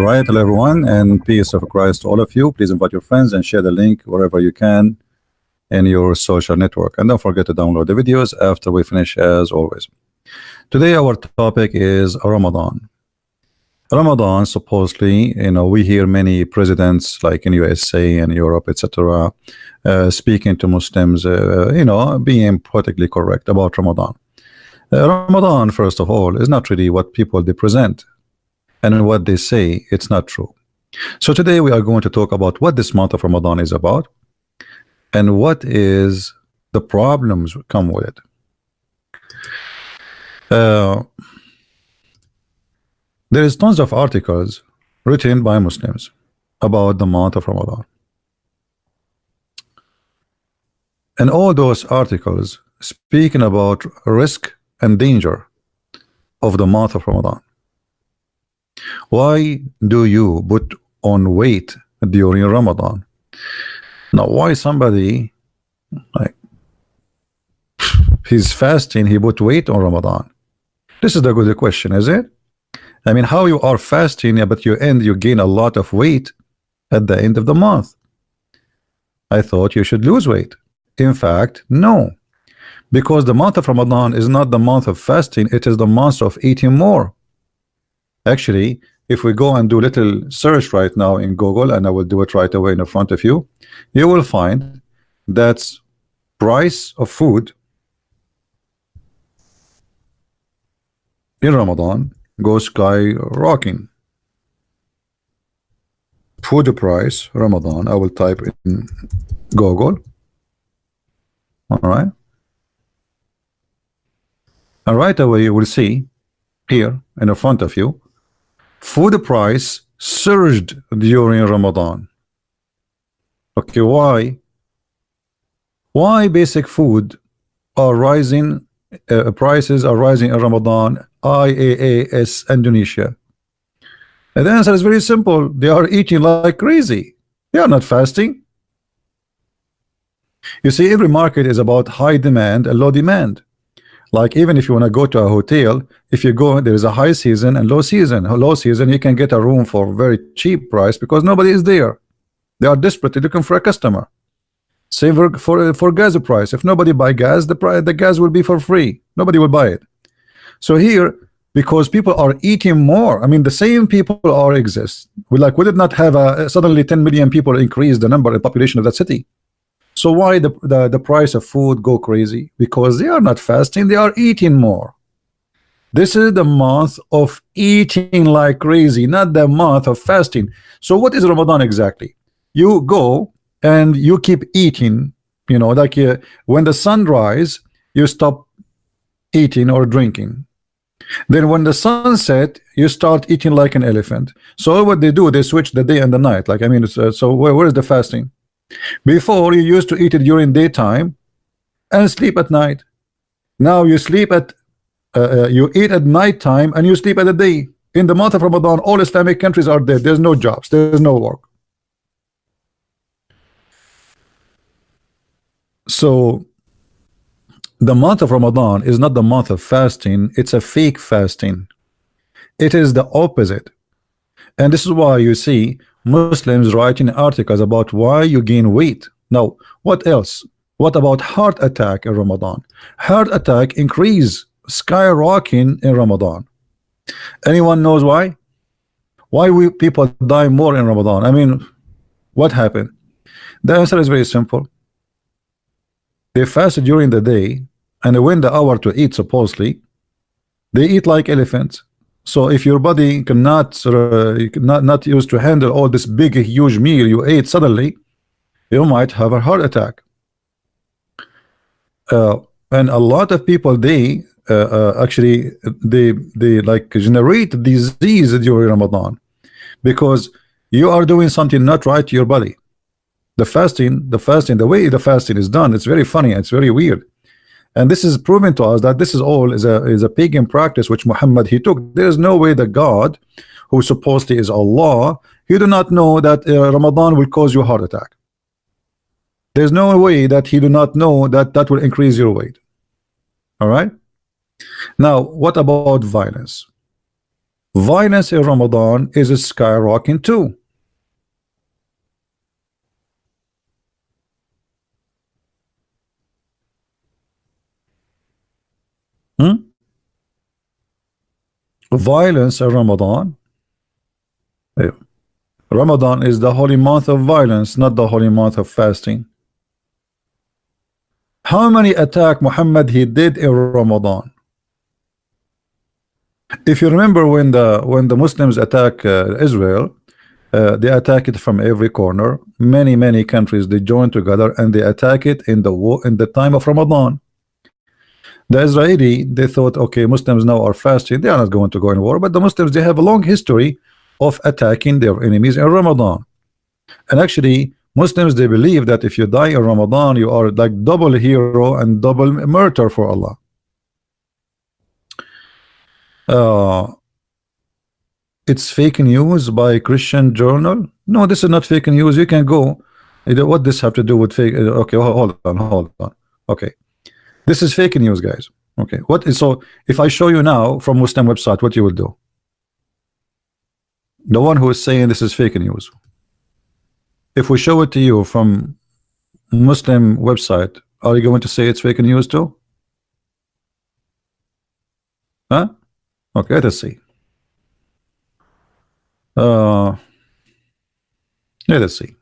right, hello everyone, and peace of Christ to all of you. Please invite your friends and share the link wherever you can in your social network. And don't forget to download the videos after we finish, as always. Today, our topic is Ramadan. Ramadan, supposedly, we hear many presidents like in USA and Europe, etc., speaking to Muslims, being politically correct about Ramadan. Ramadan, first of all, is not really what people they present, and what they say, it's not true. So today we are going to talk about what this month of Ramadan is about, and what is the problems come with it. There is tons of articles written by Muslims about the month of Ramadan, and all those articles speaking about risk and danger of the month of Ramadan. Why do you put on weight during Ramadan? Now, why somebody like he's fasting, he put weight on Ramadan? This is the good question, is it? I mean, how you are fasting, but you gain a lot of weight at the end of the month. I thought you should lose weight. In fact, no, because the month of Ramadan is not the month of fasting, it is the month of eating more. Actually, if we go and do a little search right now in Google, and I will do it right away in front of you, you will find that price of food in Ramadan goes skyrocketing. Food price Ramadan, I will type in Google. All right, and right away you will see here in front of you, food price surged during Ramadan. Okay, why? Why basic food are rising? Prices are rising in Ramadan. IAAS Indonesia. And the answer is very simple. They are eating like crazy. They are not fasting. You see, every market is about high demand and low demand. Like even if you want to go to a hotel, if you go, there is a high season and low season. Low season, you can get a room for very cheap price because nobody is there. They are desperately looking for a customer. Same for gas price. If nobody buy gas, the gas will be for free. Nobody will buy it. So here, because people are eating more, I mean, the same people are exist. We did not have suddenly 10 million people increase the number and population of that city. So why the price of food go crazy? Because they are not fasting, they are eating more. This is the month of eating like crazy, not the month of fasting. So what is Ramadan exactly? You go and you keep eating, when the sun rise, you stop eating or drinking. Then when the sun set, you start eating like an elephant. So what they do, they switch the day and the night. So where is the fasting? Before, you used to eat it during daytime and sleep at night. Now you sleep at you eat at night time and you sleep at the day. In the month of Ramadan, all Islamic countries are dead. There's no jobs, there's no work. So the month of Ramadan is not the month of fasting, it's a fake fasting. It is the opposite. And this is why you see Muslims writing articles about why you gain weight. Now, what else? What about heart attack in Ramadan? Heart attack increase, skyrocketing in Ramadan. Anyone knows why? Why people die more in Ramadan? I mean, what happened? The answer is very simple. They fast during the day, and when the hour to eat, supposedly, they eat like elephants. So if your body cannot not used to handle all this big huge meal you ate suddenly, you might have a heart attack. And a lot of people they like generate disease during Ramadan because you are doing something not right to your body. The fasting, the way the fasting is done, it's very funny, it's very weird. And this is proven to us that this is all is a pagan practice which Muhammad he took. There is no way that God, who supposedly is Allah, he do not know that Ramadan will cause you a heart attack. There's no way that he do not know that that will increase your weight. All right. Now, what about violence? Violence in Ramadan is skyrocketing too. Hmm? Violence in Ramadan. Yeah. Ramadan is the holy month of violence, not the holy month of fasting. How many attack Muhammad he did in Ramadan? If you remember when the Muslims attack Israel, they attack it from every corner. Many countries they join together and they attack it in the war in the time of Ramadan. The Israeli they thought, okay, Muslims now are fasting, they are not going to go in war, but the Muslims they have a long history of attacking their enemies in Ramadan. And actually Muslims they believe that if you die in Ramadan you are like double hero and double martyr for Allah. uh, it's fake news by Christian journal. No, this is not fake news. You can go. What this have to do with fake? Okay, hold on. Okay, this is fake news, guys. Okay, what is so? If I show you now from Muslim website, what you will do? The one who is saying this is fake news. If we show it to you from Muslim website, are you going to say it's fake news too? Huh? Okay, let us see. Uh, let us see.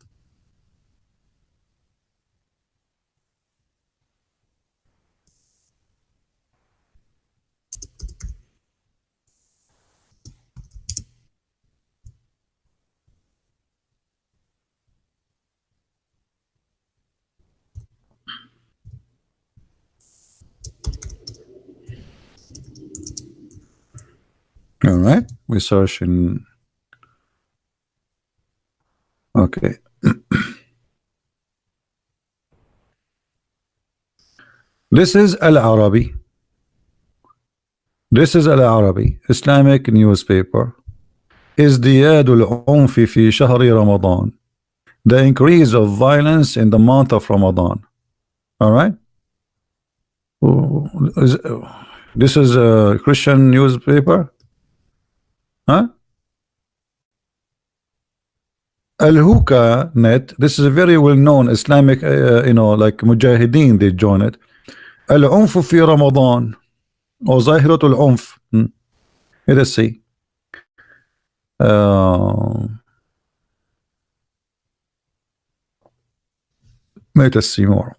All right, we search in. Okay. This is Al Arabi. This is Al Arabi, Islamic newspaper. ازدياد العنف في شهر رمضان. The increase of violence in the month of Ramadan. All right. This is a Christian newspaper. Huh? Al-Huka net. This is a very well-known Islamic, like Mujahideen. They join it. العنف في رمضان أو ظاهرة العنف. Let us see. Let us see more.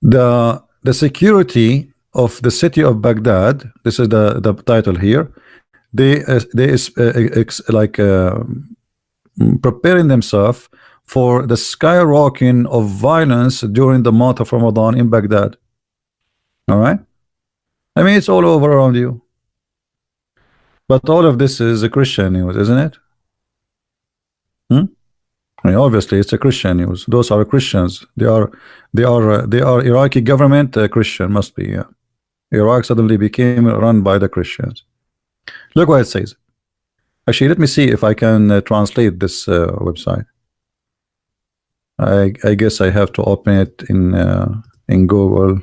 The security of the city of Baghdad. This is the title here. They preparing themselves for the skyrocketing of violence during the month of Ramadan in Baghdad. All right. I mean, it's all over around you. But all of this is a Christian news, isn't it? I mean, obviously, it's a Christian news. Those are Christians. They are Iraqi government Christian, must be. Yeah. Iraq suddenly became run by the Christians. Look what it says. Actually, let me see if I can translate this website. I guess I have to open it in Google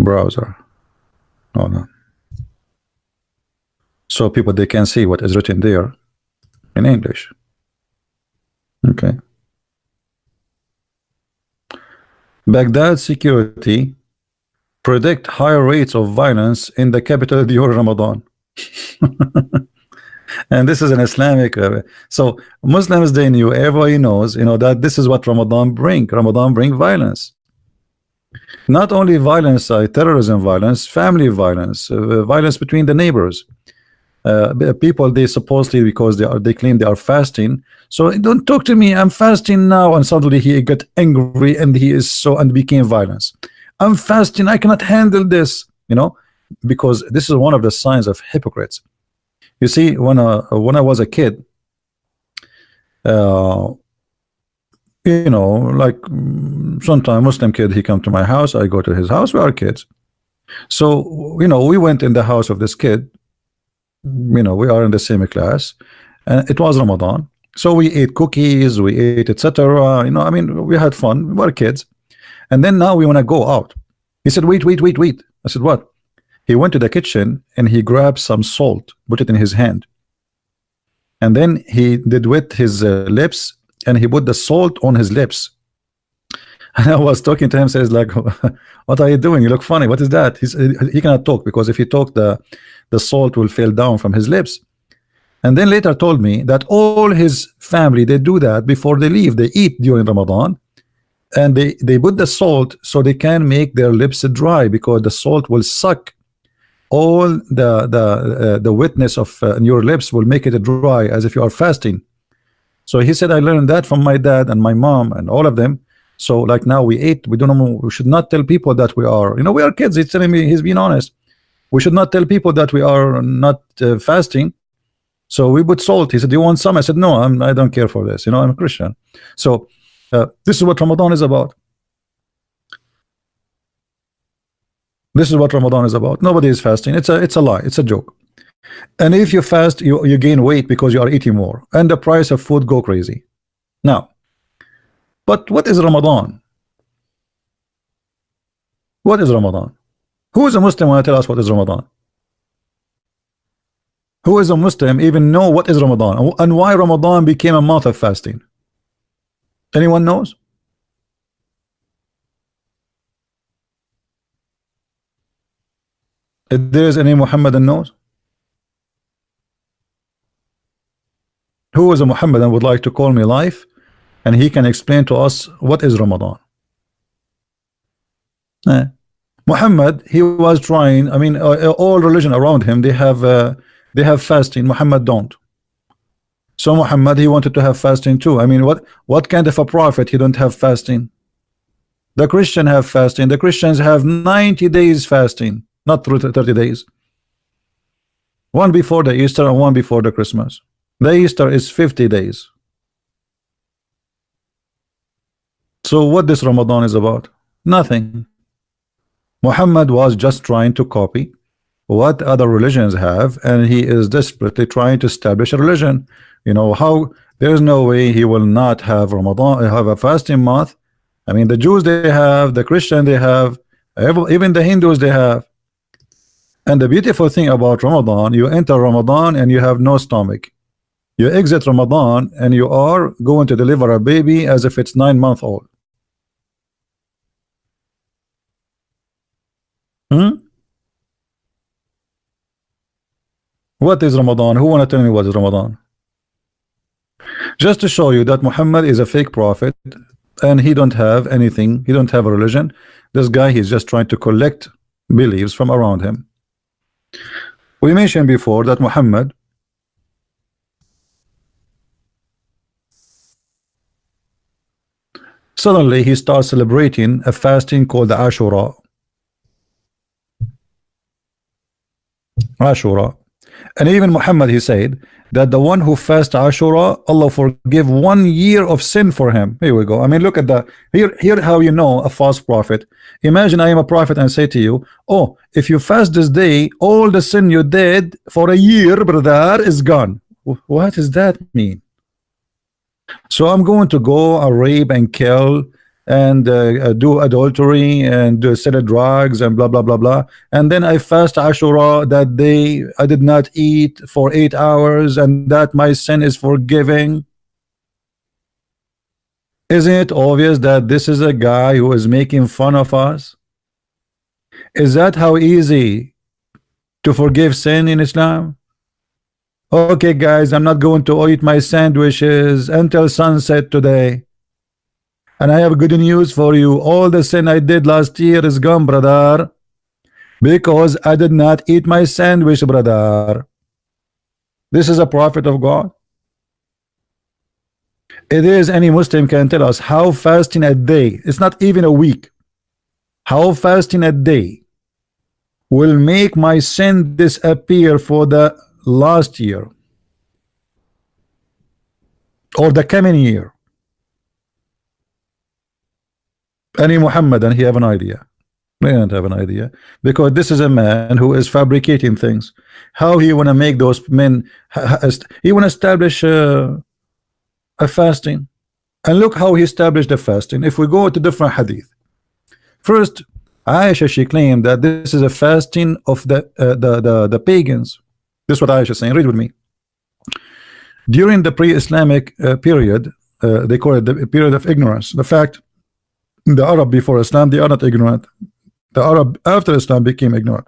browser. Hold on. So people they can see what is written there in English. Okay. Baghdad security predict higher rates of violence in the capital during Ramadan. And this is an Islamic so Muslims they knew, everybody knows, that this is what Ramadan bring violence. Not only violence, terrorism violence, family violence, violence between the neighbors. People they supposedly, because they claim they are fasting, so don't talk to me, I'm fasting now, and suddenly he got angry and he is and became violence. I'm fasting, I cannot handle this, because this is one of the signs of hypocrites. You see, when I was a kid, like sometime Muslim kid, he come to my house, I go to his house, we are kids. So we went in the house of this kid. We are in the same class, and it was Ramadan. So we ate cookies, we ate etc. We had fun. We were kids, and then now we want to go out. He said, "Wait, wait, wait, wait." I said, "What?" He went to the kitchen and he grabbed some salt, put it in his hand, and then he did wet his lips, and he put the salt on his lips. And I was talking to him, says like, "What are you doing? You look funny. What is that?" He cannot talk because if he talk, the salt will fall down from his lips. And then later told me that all his family, they do that before they leave. They eat during Ramadan, and they put the salt so they can make their lips dry, because the salt will suck all the wetness of your lips, will make it dry as if you are fasting. So he said, I learned that from my dad and my mom and all of them. So like now we ate, we don't know, we should not tell people that we are, we are kids. He's telling me, he's being honest. We should not tell people that we are not fasting. So we put salt. He said, do you want some? I said, no, I don't care for this. I'm a Christian. So this is what Ramadan is about. This is what Ramadan is about. Nobody is fasting. It's a lie. It's a joke. And if you fast, you gain weight because you are eating more, and the price of food go crazy. Now, but what is Ramadan? What is Ramadan? Who is a Muslim want to tell us what is Ramadan? Who is a Muslim even know what is Ramadan and why Ramadan became a month of fasting? Anyone knows? If there is any Muhammadan knows? Who is a Muhammadan would like to call me live, and he can explain to us what is Ramadan? Muhammad, he was trying. All religion around him, they have fasting. Muhammad don't. So Muhammad, he wanted to have fasting too. What kind of a prophet he don't have fasting? The Christian have fasting. The Christians have 90 days fasting, not 30 days. One before the Easter and one before the Christmas. The Easter is 50 days. So what this Ramadan is about? Nothing. Muhammad was just trying to copy what other religions have, and he is desperately trying to establish a religion. How there's no way he will not have Ramadan, have a fasting month. The Jews they have, the Christian they have, even the Hindus they have. And the beautiful thing about Ramadan, you enter Ramadan and you have no stomach. You exit Ramadan and you are going to deliver a baby as if it's 9 months old. What is Ramadan? Who want to tell me what is Ramadan? Just to show you that Muhammad is a fake prophet and he don't have anything. He don't have a religion. This guy, he's just trying to collect beliefs from around him. We mentioned before that Muhammad, suddenly he starts celebrating a fasting called the Ashura. Ashura. And even Muhammad, he said that the one who fasts Ashura, Allah forgive 1 year of sin for him. Here we go. Look at that. Here how you know a false prophet. Imagine I am a prophet and say to you, oh, if you fast this day, all the sin you did for a year, brother, is gone. What does that mean? So I'm going to go rape and kill and do adultery and sell drugs and blah blah blah blah, and then I fast Ashura that day. I did not eat for 8 hours, and that my sin is forgiving. Isn't it obvious that this is a guy who is making fun of us? Is that how easy to forgive sin in Islam? Okay guys, I'm not going to eat my sandwiches until sunset today. And I have good news for you. All the sin I did last year is gone, brother, because I did not eat my sandwich, brother. This is a prophet of God. It is any Muslim can tell us how fasting a day, it's not even a week, how fasting a day will make my sin disappear for the last year or the coming year. Any Muhammadan, he have an idea. We don't have an idea because this is a man who is fabricating things. How he want to make those men? He want to establish a fasting, and look how he established the fasting. If we go to different hadith, first, Aisha, she claimed that this is a fasting of the pagans. This is what Aisha is saying. Read with me. During the pre-Islamic period, they call it the period of ignorance. The fact the Arab before Islam, they are not ignorant. The Arab after Islam became ignorant.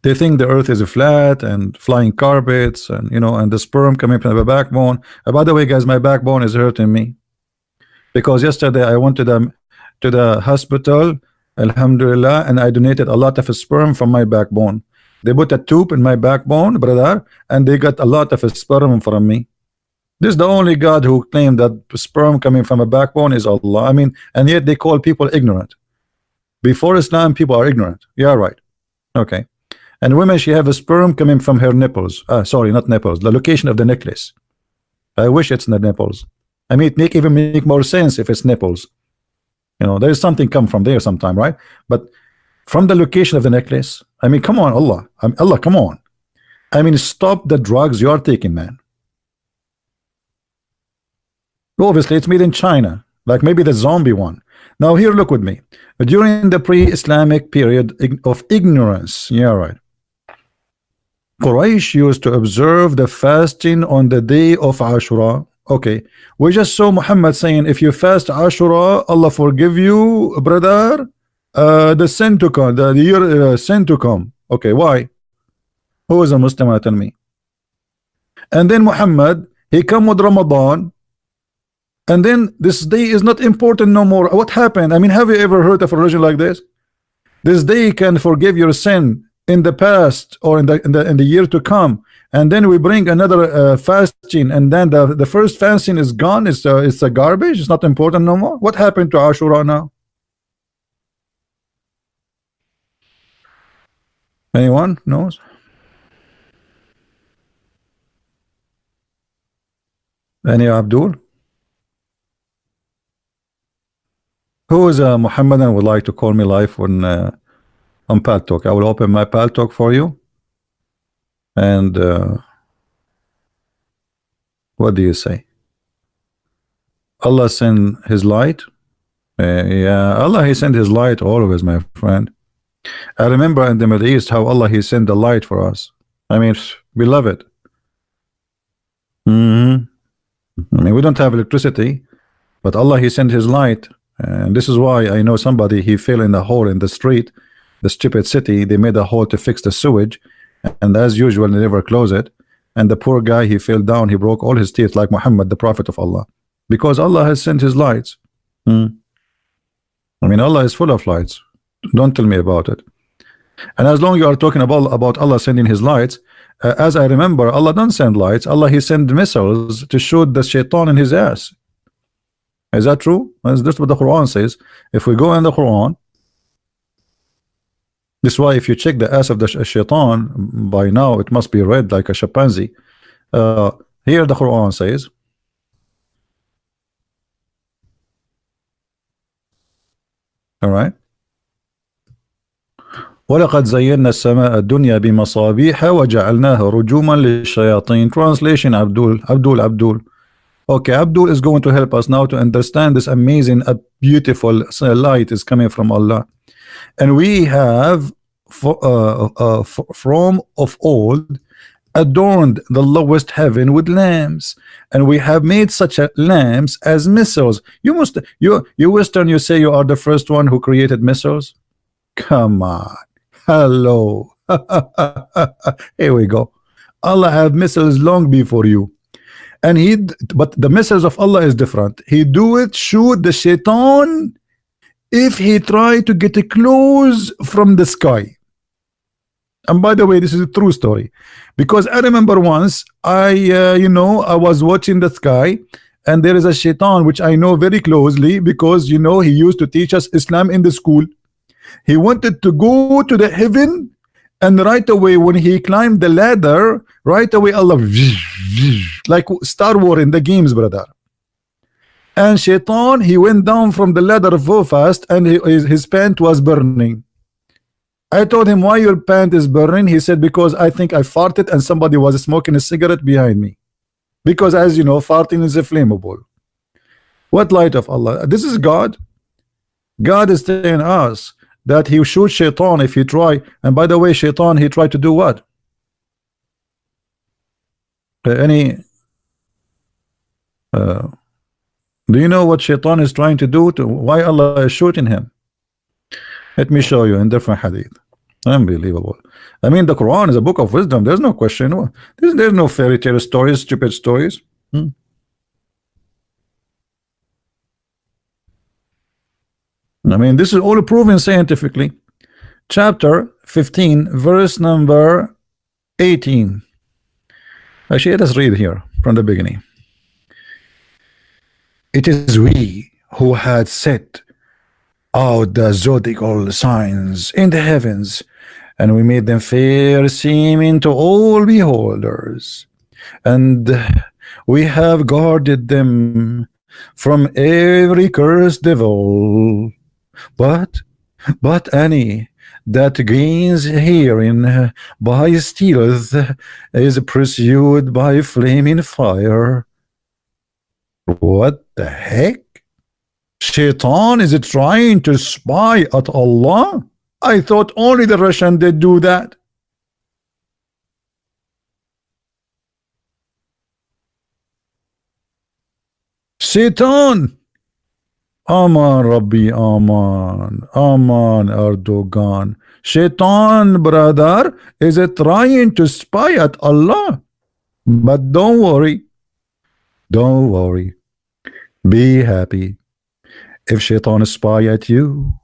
They think the earth is flat and flying carpets, and and the sperm coming from the backbone. By the way, guys, my backbone is hurting me because yesterday I went to the hospital, alhamdulillah, and I donated a lot of sperm from my backbone. They put a tube in my backbone, brother, and they got a lot of sperm from me. This is the only God who claimed that sperm coming from a backbone is Allah. I mean, and yet they call people ignorant. Before Islam, people are ignorant. Yeah, right. Okay. And women, she have a sperm coming from her nipples. Sorry, not nipples. The location of the necklace. I wish it's the nipples. I mean, it even make more sense if it's nipples. There is something come from there sometime, right? But from the location of the necklace, I mean, come on, Allah. Allah, come on. I mean, stop the drugs you are taking, man. Obviously, it's made in China, like maybe the zombie one. Now, here, look with me. During the pre-Islamic period of ignorance, yeah, right. Quraysh used to observe the fasting on the day of Ashura. Okay, we just saw Muhammad saying, if you fast Ashura, Allah forgive you, brother, the sin to come, the year sin to come. Okay, why? Who is a Muslim? Tell me. And then Muhammad, he come with Ramadan, and then this day is not important no more. What happened? I mean, have you ever heard of a religion like this? This day can forgive your sin in the past or in the year to come, and then we bring another fasting, and then the first fasting is gone. It's a garbage. It's not important no more. What happened to Ashura now? Anyone knows? Any Abdul? Who is a Muhammadan would like to call me live on Pal Talk? I will open my Pal Talk for you. And what do you say? Allah send His light. Yeah, Allah, He sent His light always, my friend. I remember in the Middle East how Allah, He sent the light for us. I mean, we love it. I mean, we don't have electricity, but Allah, He sent His light. And this is why I know somebody, he fell in a hole in the street, the stupid city. They made a hole to fix the sewage, and as usual they never close it, and the poor guy, he fell down, he broke all his teeth like Muhammad, the prophet of Allah, because Allah has sent His lights. I mean, Allah is full of lights. Don't tell me about it. And as long you are talking about Allah sending His lights, as I remember, Allah don't send lights. Allah, He sent missiles to shoot the shaitan in his ass. Is that true? That's what the Quran says. If we go in the Quran, this is why if you check the ass of the shaitan, by now it must be red like a chimpanzee. Here the Quran says, all right, وَلَقَدْ زَيَّنَّا السَّمَاءَ الدُّنْيَا بِمَصَابِيحَ وَجَعَلْنَاهَا رُجُومًا لِلشَّيَاطِينِ. Translation, Abdul. Okay, Abdul is going to help us now to understand this amazing, beautiful light is coming from Allah. And we have from of old adorned the lowest heaven with lamps, and we have made such lamps as missiles. You Western, you say you are the first one who created missiles? Come on. Hello. Here we go. Allah have missiles long before you. And but the message of Allah is different. He do it, shoot the shaitan if he try to get close from the sky. And by the way, this is a true story, because I remember once I was watching the sky, and there is a shaitan which I know very closely, because he used to teach us Islam in the school. He wanted to go to the heaven, and right away when he climbed the ladder, right away Allah, like Star Wars in the games, brother. And Shaitan, he went down from the ladder so fast, and his pant was burning. I told him, why your pant is burning? He said, because I think I farted and somebody was smoking a cigarette behind me. Because as you know, farting is flammable. What light of Allah? This is God. God is telling us that he will shoot Shaitan if he try. And by the way, Shaitan, he tried to do what? Do you know what Shaitan is trying to do? Why Allah is shooting him? Let me show you in different hadith. Unbelievable. I mean, the Quran is a book of wisdom. There's no question. There's no fairy tale stories, stupid stories. I mean, this is all proven scientifically. Chapter 15, verse number 18. Actually, let us read here from the beginning. It is we who had set out the zodiacal signs in the heavens, and we made them fair seeming to all beholders, and we have guarded them from every cursed devil. But any that gains herein by stealth is pursued by flaming fire. What the heck? Shaitan is trying to spy at Allah? I thought only the Russian did do that. Shaitan. Aman Rabbi, Aman Erdogan. Shaitan, brother, is trying to spy at Allah. But don't worry. Don't worry. Be happy. If Shaitan spy at you,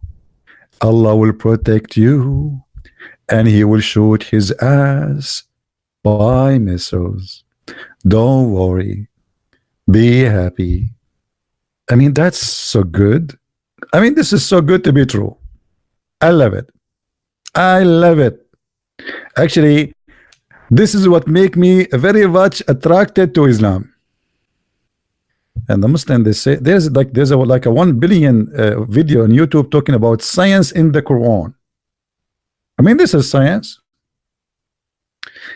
Allah will protect you, and he will shoot his ass by missiles. Don't worry. Be happy. I mean, that's so good. I mean, this is so good to be true. I love it. I love it. Actually, this is what make me very much attracted to Islam. And the Muslim, they say there's like a 1 billion video on YouTube talking about science in the Quran. I mean, this is science.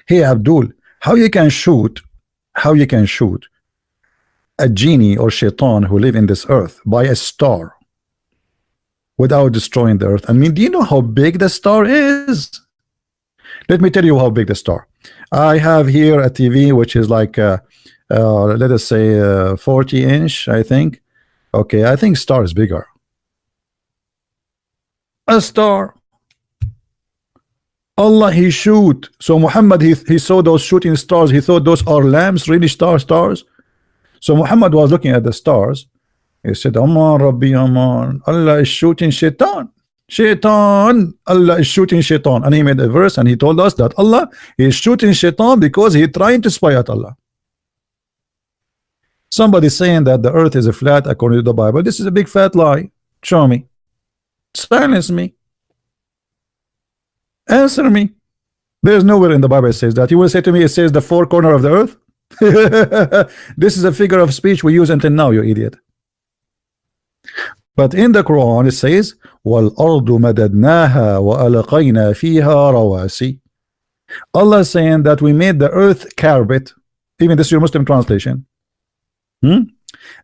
Hey Abdul, how you can shoot a genie or shaitan who live in this earth by a star without destroying the earth? I mean, do you know how big the star is? Let me tell you how big the star. I have here a TV which is like let us say 40-inch, I think. Okay, I think star is bigger. A star. Allah, he shoot. So Muhammad, he saw those shooting stars. He thought those are lamps, really stars. So Muhammad was looking at the stars. He said, Aman Rabbi, Aman. Allah is shooting Shaitan. Shaitan. Allah is shooting Shaitan. And he made a verse and he told us that Allah is shooting Shaitan because he's trying to spy at Allah. Somebody saying that the earth is a flat according to the Bible. This is a big fat lie. Show me. Silence me. Answer me. There's nowhere in the Bible it says that. You will say to me, it says the four corner of the earth. This is a figure of speech we use until now, you idiot. But in the Quran it says, وَالْأَرْضُ مَدَدْنَاهَا وَأَلْقَيْنَا فِيهَا رَوَاسِي. Allah is saying that we made the earth carpet. Even this is your Muslim translation.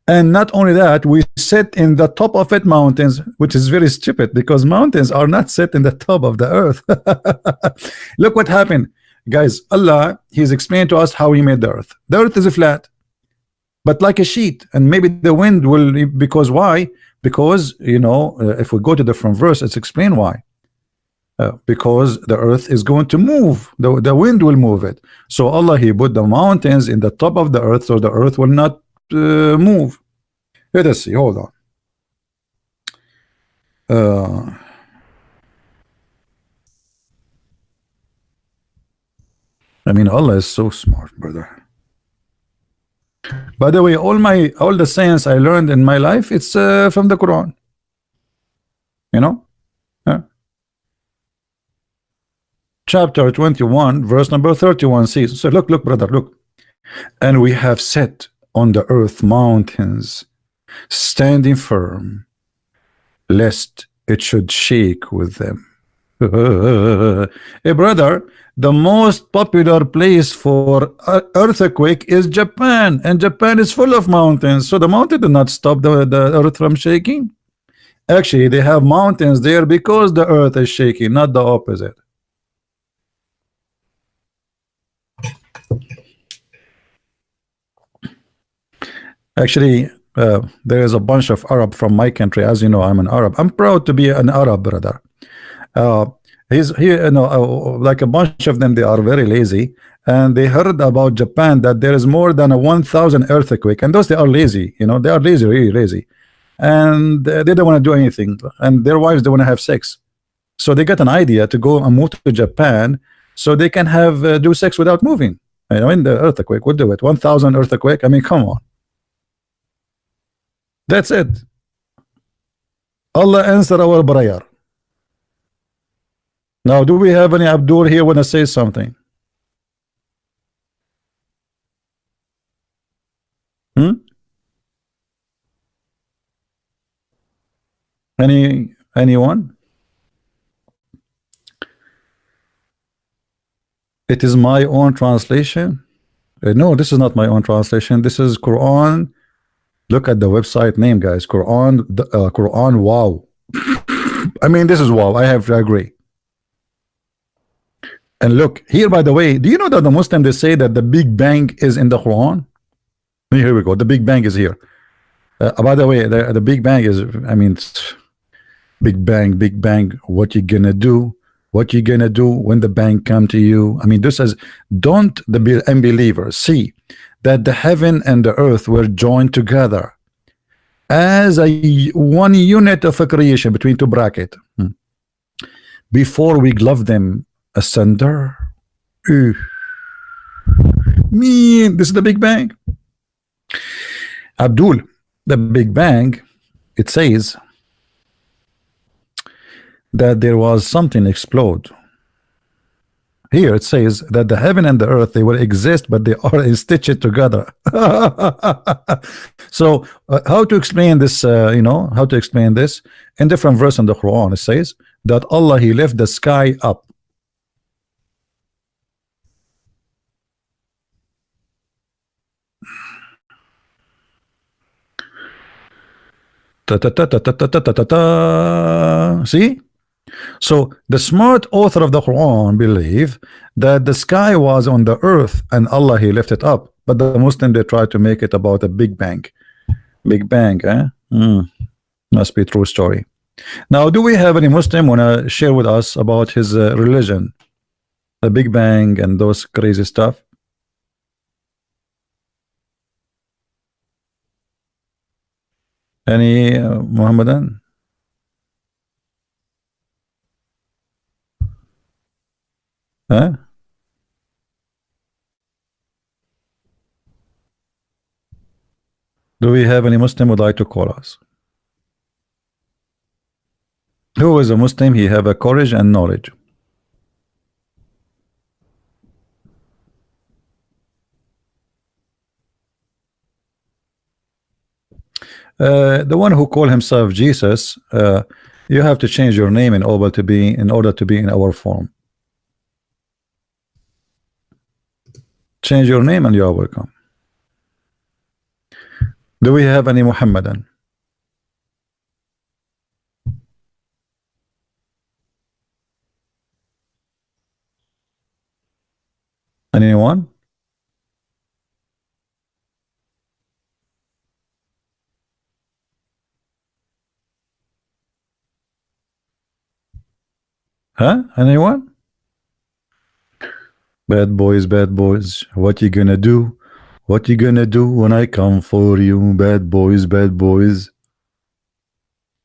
And not only that, we set in the top of it mountains, which is very stupid because mountains are not set in the top of the earth. Look what happened, guys. Allah, he's explained to us how he made the earth. The earth is flat, but like a sheet, and maybe the wind will, because why? Because, you know, if we go to the different verse, it's explained why. Because the earth is going to move, the wind will move it. So Allah, he put the mountains in the top of the earth so the earth will not move. Let us see, hold on. I mean, Allah is so smart, brother. By the way, all the science I learned in my life, it's from the Quran. You know? Chapter 21, verse number 31 says, so look, brother, look. And we have set on the earth mountains standing firm, lest it should shake with them. Hey, brother, the most popular place for earthquake is Japan, and Japan is full of mountains, so the mountain did not stop the earth from shaking. Actually, they have mountains there because the earth is shaking, not the opposite. Actually, there is a bunch of Arab from my country. As you know, I'm an Arab. I'm proud to be an Arab, brother. Uh, he's here, like a bunch of them. They are very lazy, and they heard about Japan that there is more than a 1,000 earthquake, and those they are lazy. They are lazy, really lazy, and they don't want to do anything. And their wives don't want to have sex, so they got an idea to go and move to Japan, so they can have do sex without moving. In the earthquake would do it. 1,000 earthquake. I mean, come on. That's it. Allah answer our prayer. Now, do we have any Abdur here want to say something? Anyone? It is my own translation. No, this is not my own translation. This is Quran. Look at the website name, guys. Quran. Quran. Wow. I mean, this is wow. I have to agree. And look here, by the way, do you know that the Muslims, they say that the Big Bang is in the Quran? Here we go. The Big Bang is here. By the way, the Big Bang is, I mean, Big Bang, Big Bang. What you gonna do? What you gonna do when the bang come to you? I mean, this says, don't the unbelievers see that the heaven and the earth were joined together as a one unit of a creation between two brackets before we glove them asunder? Mean this is the Big Bang. Abdul, the Big Bang, it says that there was something explode. Here it says that the heaven and the earth, they will exist, but they are stitched together. So how to explain this? How to explain this? In different verse in the Quran, it says that Allah, He left the sky up. See? So the smart author of the Quran believe that the sky was on the earth and Allah, He left it up, but the Muslim, they try to make it about a Big Bang. Big Bang, eh? Must be true story. Now, do we have any Muslim want to share with us about his religion, the Big Bang and those crazy stuff? Any Muhammadan? Huh? Do we have any Muslim would like to call us? Who is a Muslim? He have a courage and knowledge. The one who call himself Jesus, you have to change your name in order to be in our form. Change your name and you are welcome. Do we have any Muhammadan? Anyone? Huh? Anyone? Bad boys, bad boys. What you gonna do? What you gonna do when I come for you? Bad boys, bad boys.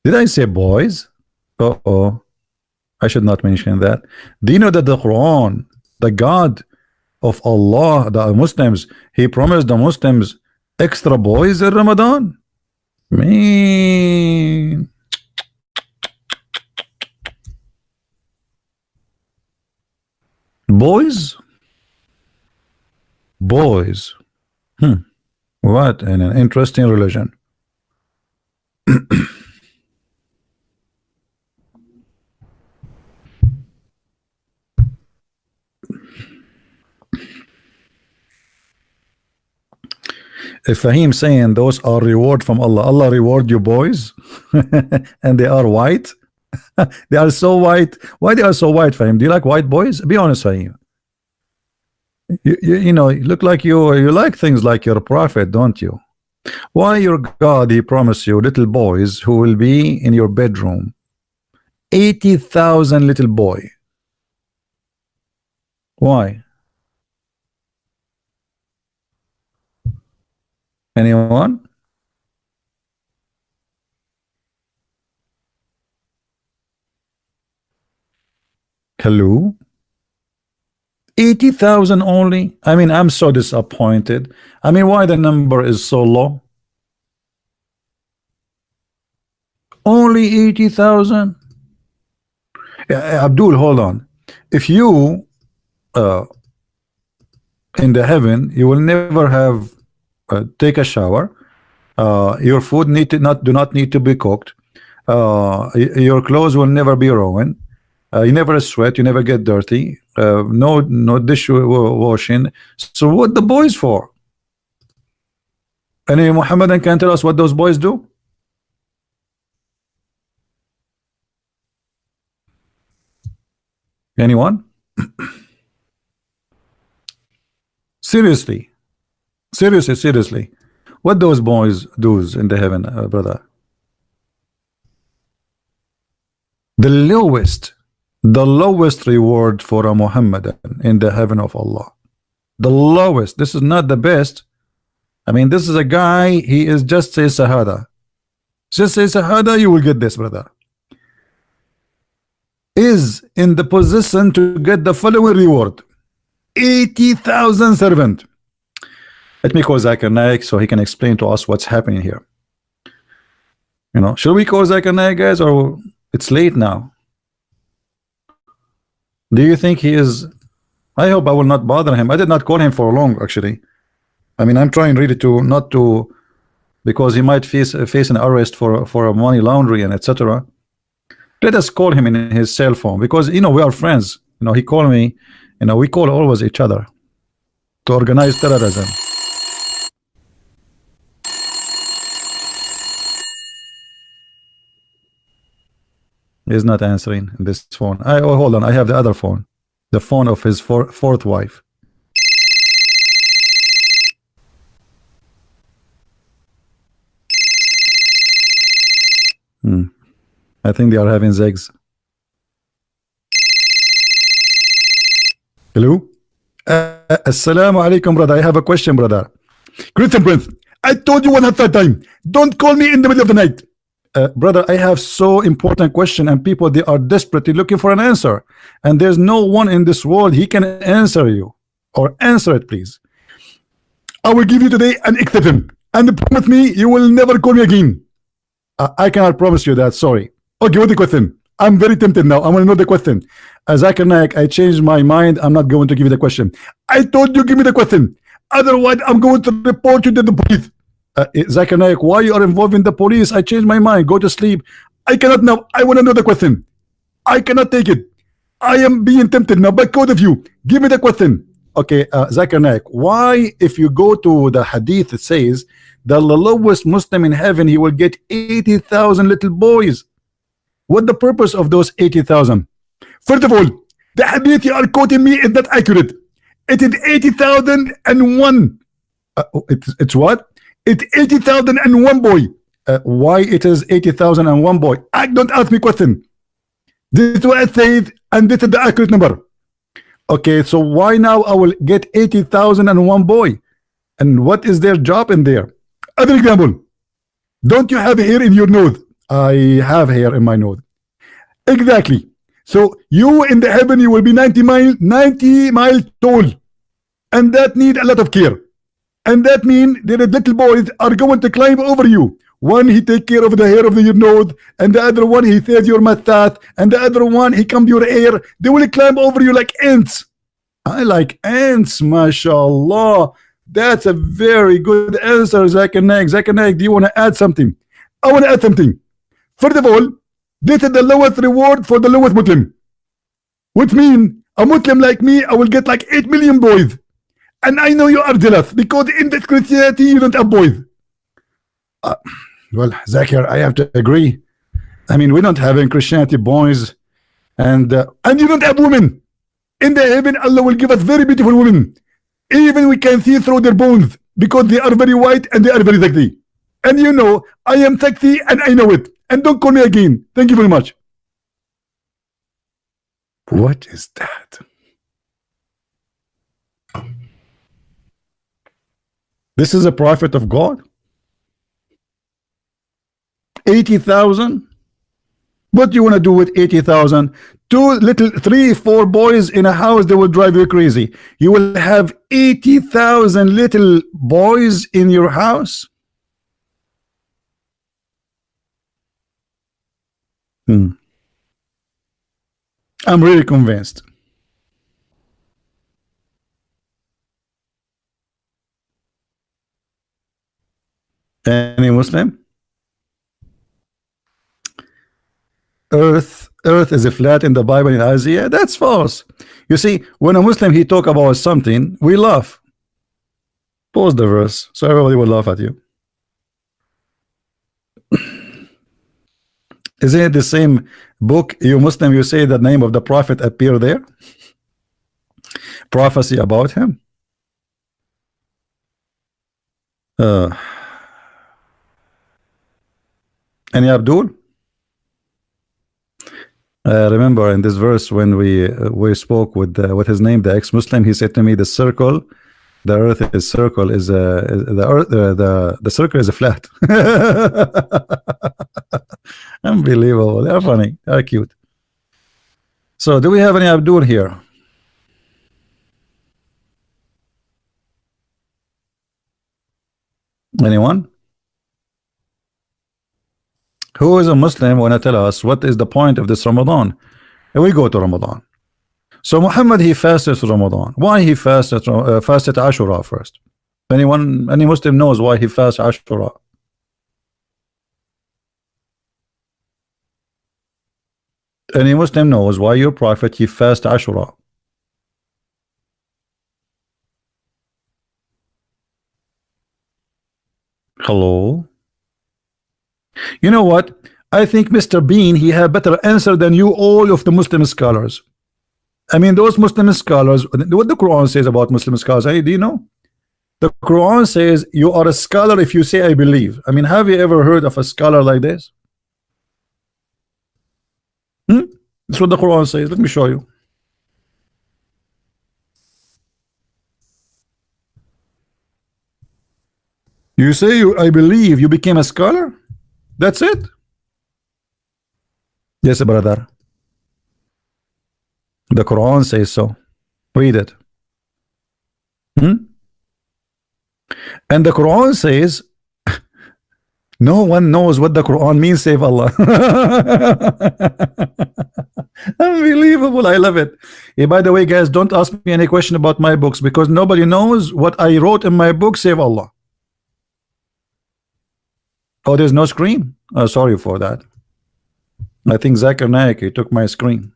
Did I say boys? Uh-oh. I should not mention that. Do you know that the Quran, the God of Allah, the Muslims, He promised the Muslims extra boys in Ramadan? Man. Boys? Boys. What an interesting religion. If Fahim saying those are reward from Allah, Allah reward you boys, and they are white. They are so white. Why they are so white, Fahim? Do you like white boys? Be honest, Fahim. You know, you look like you like things like your prophet, don't you? Why your God, he promised you little boys who will be in your bedroom. 80,000 little boy. Why? Anyone? Hello? 80,000 only? I mean, I'm so disappointed. I mean, why the number is so low? Only 80,000? Abdul, hold on. If you in the heaven, you will never have take a shower. Your food do not need to be cooked. Your clothes will never be ruined. You never sweat. You never get dirty. No dish washing. So what the boys for? Any Muhammadan can tell us what those boys do? Anyone? Seriously, seriously, what those boys does in the heaven, brother? The lowest reward for a Muhammadan in the heaven of Allah. The lowest. This is not the best. I mean, this is a guy, he is just say Shahada. Just say Shahada, you will get this, brother. Is in the position to get the following reward: 80,000 servant. Let me call Zakir Naik so he can explain to us what's happening here. You know, should we call Zakir Naik, guys, or it's late now? Do you think he is? I hope I will not bother him. I did not call him for long, actually. I mean, I'm trying really to not to, because he might face an arrest for money laundering and etc. Let us call him in his cell phone, because you know we are friends. You know, he called me. You know, we call always each other to organize terrorism. He's not answering this phone. Oh, hold on. I have the other phone, the phone of his fourth wife. I think they are having sex. Hello? Assalamu alaikum, brother. I have a question, brother. Christian Prince, I told you 100 times, don't call me in the middle of the night. Brother, I have so important question, and people, they are desperately looking for an answer, and there's no one in this world he can answer you, or answer it, please. I will give you today an exception, and promise me you will never call me again. I cannot promise you that, sorry. Okay, what's the question? I'm very tempted now. I want to know the question. Zakir Naik, I changed my mind. I'm not going to give you the question. I told you give me the question. Otherwise, I'm going to report you to the police. Zakir Naik, why you are involved in the police? I changed my mind. Go to sleep. I cannot now. I want to know the question. I cannot take it. I am being tempted now. By code of you, give me the question. Okay, Zakir Naik, why if you go to the hadith, it says the lowest Muslim in heaven, he will get 80,000 little boys. What the purpose of those 80,000? First of all, the hadith you are quoting me is not accurate. It is 80,001. It's what? It's 80,001 boy. Why it is 80,001 boy? Don't ask me question. This is what I said, and this is the accurate number. Okay, so why now I will get 80,001 boy? And what is their job in there? Other example. Don't you have hair in your nose? I have hair in my nose. Exactly. So you in the heaven, you will be 90 miles tall, and that need a lot of care. And that means the little boys are going to climb over you. One, he take care of the hair of your nose, and the other one, he says your mustache, and the other one, he come your hair. They will climb over you like ants. I like ants, mashallah. That's a very good answer, Zakir Naik. Zakir Naik, do you want to add something? I want to add something. First of all, this is the lowest reward for the lowest Muslim, which means a Muslim like me, I will get like 8 million boys. And I know you are jealous because in this Christianity you don't have boys. Well, Zakir, I have to agree. I mean, we don't have in Christianity boys, and you don't have women. In the heaven, Allah will give us very beautiful women. Even we can see through their bones because they are very white and they are very sexy. And you know, I am sexy and I know it. And don't call me again. Thank you very much. What is that? This is a prophet of God? 80,000? What do you want to do with 80,000? 3, 4 boys in a house, they will drive you crazy. You will have 80,000 little boys in your house? I'm really convinced. Any Muslim? Earth is a flat in the Bible in Isaiah. That's false. You see, when a Muslim he talk about something, we laugh. Pause the verse so everybody will laugh at you. Isn't it the same book? You Muslim, you say the name of the prophet appear there? Prophecy about him? Any Abdul? Remember in this verse when we spoke with what his name, the ex-Muslim, he said to me, the circle, the earth is circle is the earth, the circle is a flat. Unbelievable. They're funny. They're cute. So do we have any Abdul here? Anyone? Who is a Muslim want to tell us what is the point of this Ramadan? And we go to Ramadan. So Muhammad he fasted Ramadan. Why he fasted Ashura first? Anyone, any Muslim knows why he fasts Ashura? Any Muslim knows why your prophet he fast Ashura? Hello? You know what? I think Mr. Bean he had better answer than you all of the Muslim scholars. I mean those Muslim scholars, what the Quran says about Muslim scholars, hey, do you know? The Quran says you are a scholar if you say I believe. I mean, have you ever heard of a scholar like this? That's what the Quran says. Let me show you. You say I believe, you became a scholar? That's it? Yes, brother. The Quran says so. Read it. And the Quran says no one knows what the Quran means save Allah. Unbelievable. I love it. Hey, by the way, guys, don't ask me any question about my books because nobody knows what I wrote in my book save Allah. Oh, there's no screen? Oh, sorry for that. I think Zakir Naik took my screen.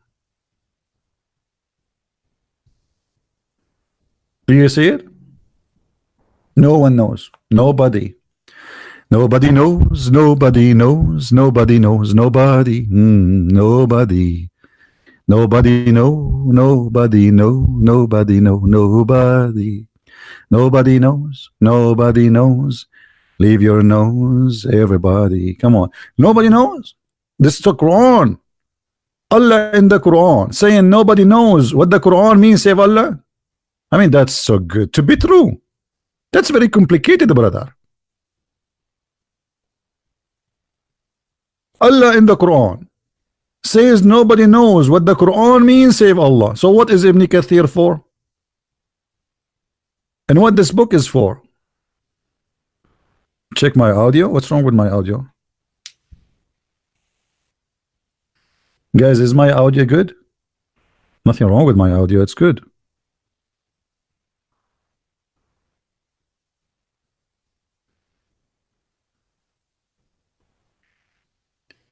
Do you see it? No one knows. Nobody. Nobody knows. Nobody knows. Nobody knows. Nobody. Nobody. Nobody know. Nobody know. Nobody know. Nobody. Nobody knows. Nobody knows. Leave your nose, everybody. Come on. Nobody knows. This is the Quran. Allah in the Quran saying nobody knows what the Quran means, save Allah. I mean, that's so good to be true. That's very complicated, brother. Allah in the Quran says nobody knows what the Quran means, save Allah. So what is Ibn Kathir for? And what this book is for? Check my audio. What's wrong with my audio? Guys, is my audio good? Nothing wrong with my audio. It's good.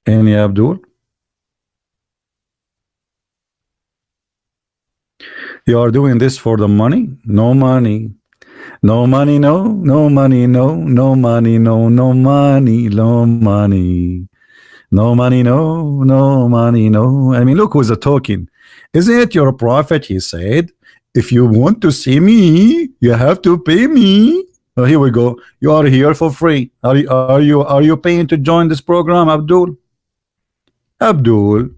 Any Abdul? You are doing this for the money? No money. No money, no money, no money, no money, no money. No money, no money, no. I mean, look who's talking. Isn't it your prophet? He said, if you want to see me, you have to pay me. Oh, here we go. You are here for free. Are you paying to join this program, Abdul? Abdul.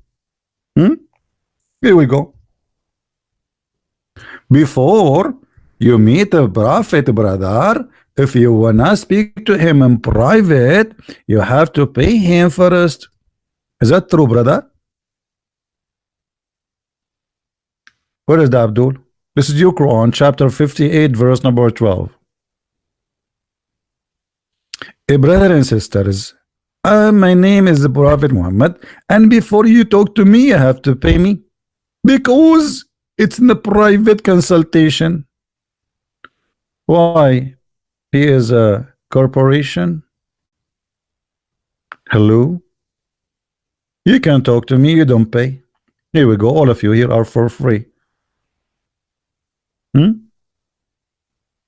Hmm? Here we go. Before you meet the prophet, brother, if you wanna speak to him in private, you have to pay him first. Is that true, brother? Where is that, Abdul? This is your Quran, chapter 58, verse number 12. Hey, brothers and sisters, my name is the Prophet Muhammad, and before you talk to me, you have to pay me because it's in the private consultation. Why? He is a corporation. Hello? You can talk to me, you don't pay. Here we go. All of you here are for free.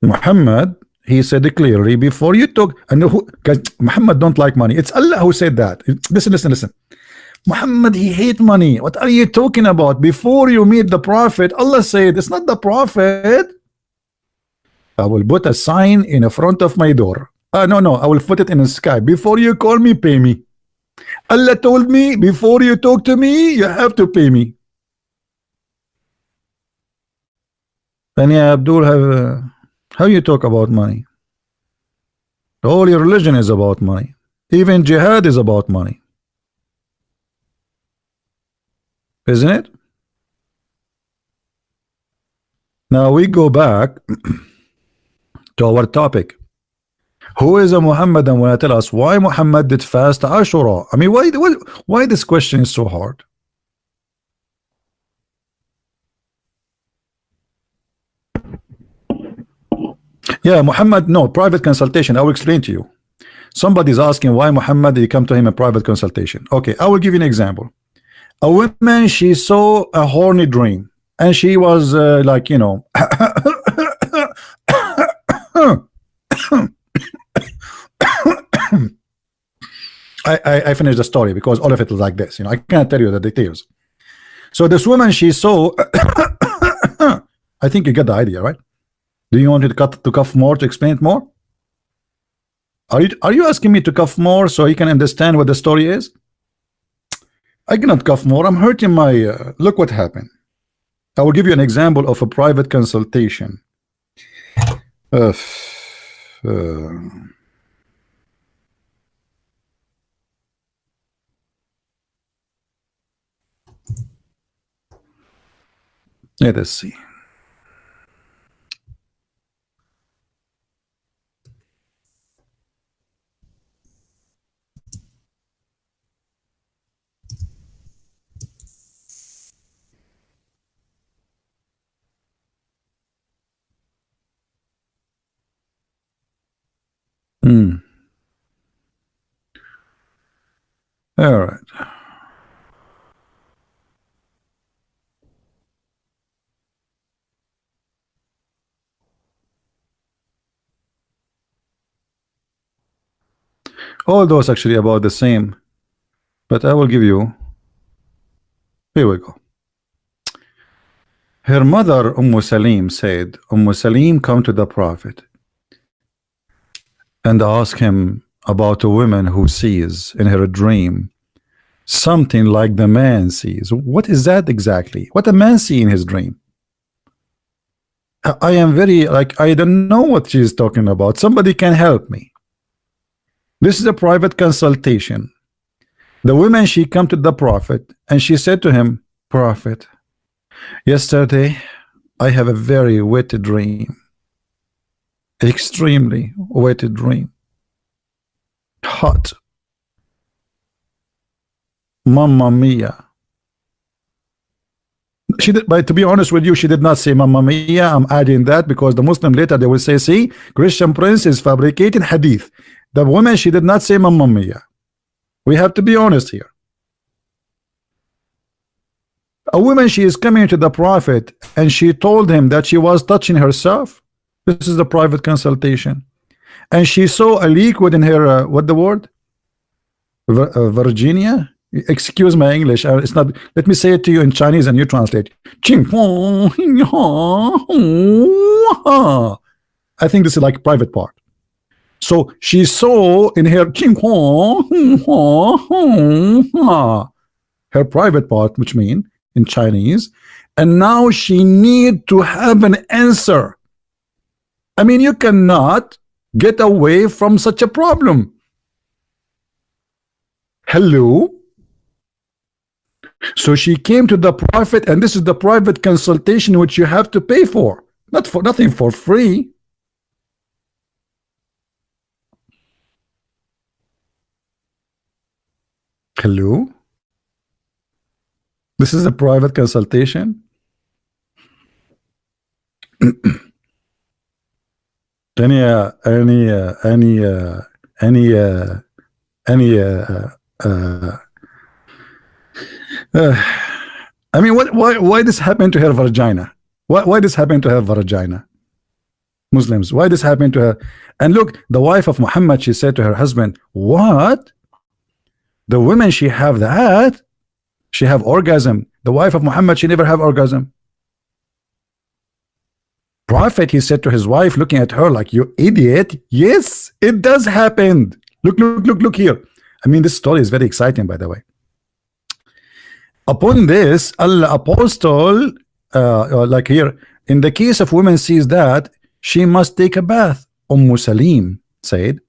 Muhammad, he said it clearly before you talk. And who, guys, Muhammad don't like money. It's Allah who said that. Listen. Muhammad, he hate money. What are you talking about? Before you meet the prophet, Allah said it's not the prophet. I will put a sign in the front of my door. No, I will put it in the sky. Before you call me, pay me. Allah told me, before you talk to me, you have to pay me. And yeah, Abdul, how you talk about money? All your religion is about money. Even jihad is about money. Isn't it? Now we go back to our topic. Who is a Muhammad, and want to tell us why Muhammad did fast Ashura? I mean, why this question is so hard? Yeah, Muhammad, no, private consultation. I will explain to you. Somebody's asking why Muhammad, he come to him in private consultation. Okay, I will give you an example. A woman, she saw a horny dream, and she was like, you know, I finished the story because all of it is like this. You know, I can't tell you the details. So this woman, she saw, I think you get the idea, right? Do you want me to cough more to explain it more? Are you asking me to cough more so you can understand what the story is? I cannot cough more. I'm hurting my. Look what happened. I will give you an example of a private consultation. Let us see. All right. All those actually about the same, but I will give you. Here we go. Her mother, Salim, said, Salim, come to the Prophet and ask him about a woman who sees in her dream something like the man sees. What is that exactly? What a man see in his dream? I am very, like, I don't know what she's talking about. Somebody can help me. This is a private consultation. The woman, she come to the Prophet and she said to him, Prophet, yesterday I have a very wet dream. Extremely wet dream. Hot. Mamma mia. She did, but to be honest with you, she did not say Mamma mia. I'm adding that because the Muslim later they will say, see, Christian Prince is fabricating hadith. The woman, she did not say Mamma mia. We have to be honest here. A woman, she is coming to the prophet and she told him that she was touching herself. This is a private consultation, and she saw a liquid in her what the word, Virginia. Excuse my English, it's not. Let me say it to you in Chinese and you translate. I think this is like private part. So she saw in her her private part, which mean in Chinese, and now she need to have an answer. I mean, you cannot get away from such a problem. Hello. So she came to the prophet, and this is the private consultation which you have to pay for, not for nothing for free. Hello. This is a private consultation. any uh, any uh, any uh, any uh, any I mean, why this happened to her vagina? Why this happened to her vagina? Muslims, why this happened to her? And look, the wife of Muhammad, she said to her husband, what? The women, she have that? She have orgasm. The wife of Muhammad, she never have orgasm. Prophet, he said to his wife, looking at her like, you idiot. Yes, it does happen. Look here. I mean, this story is very exciting, by the way. Upon this, Allah apostle, like here, in the case of women sees that, she must take a bath. Salim said,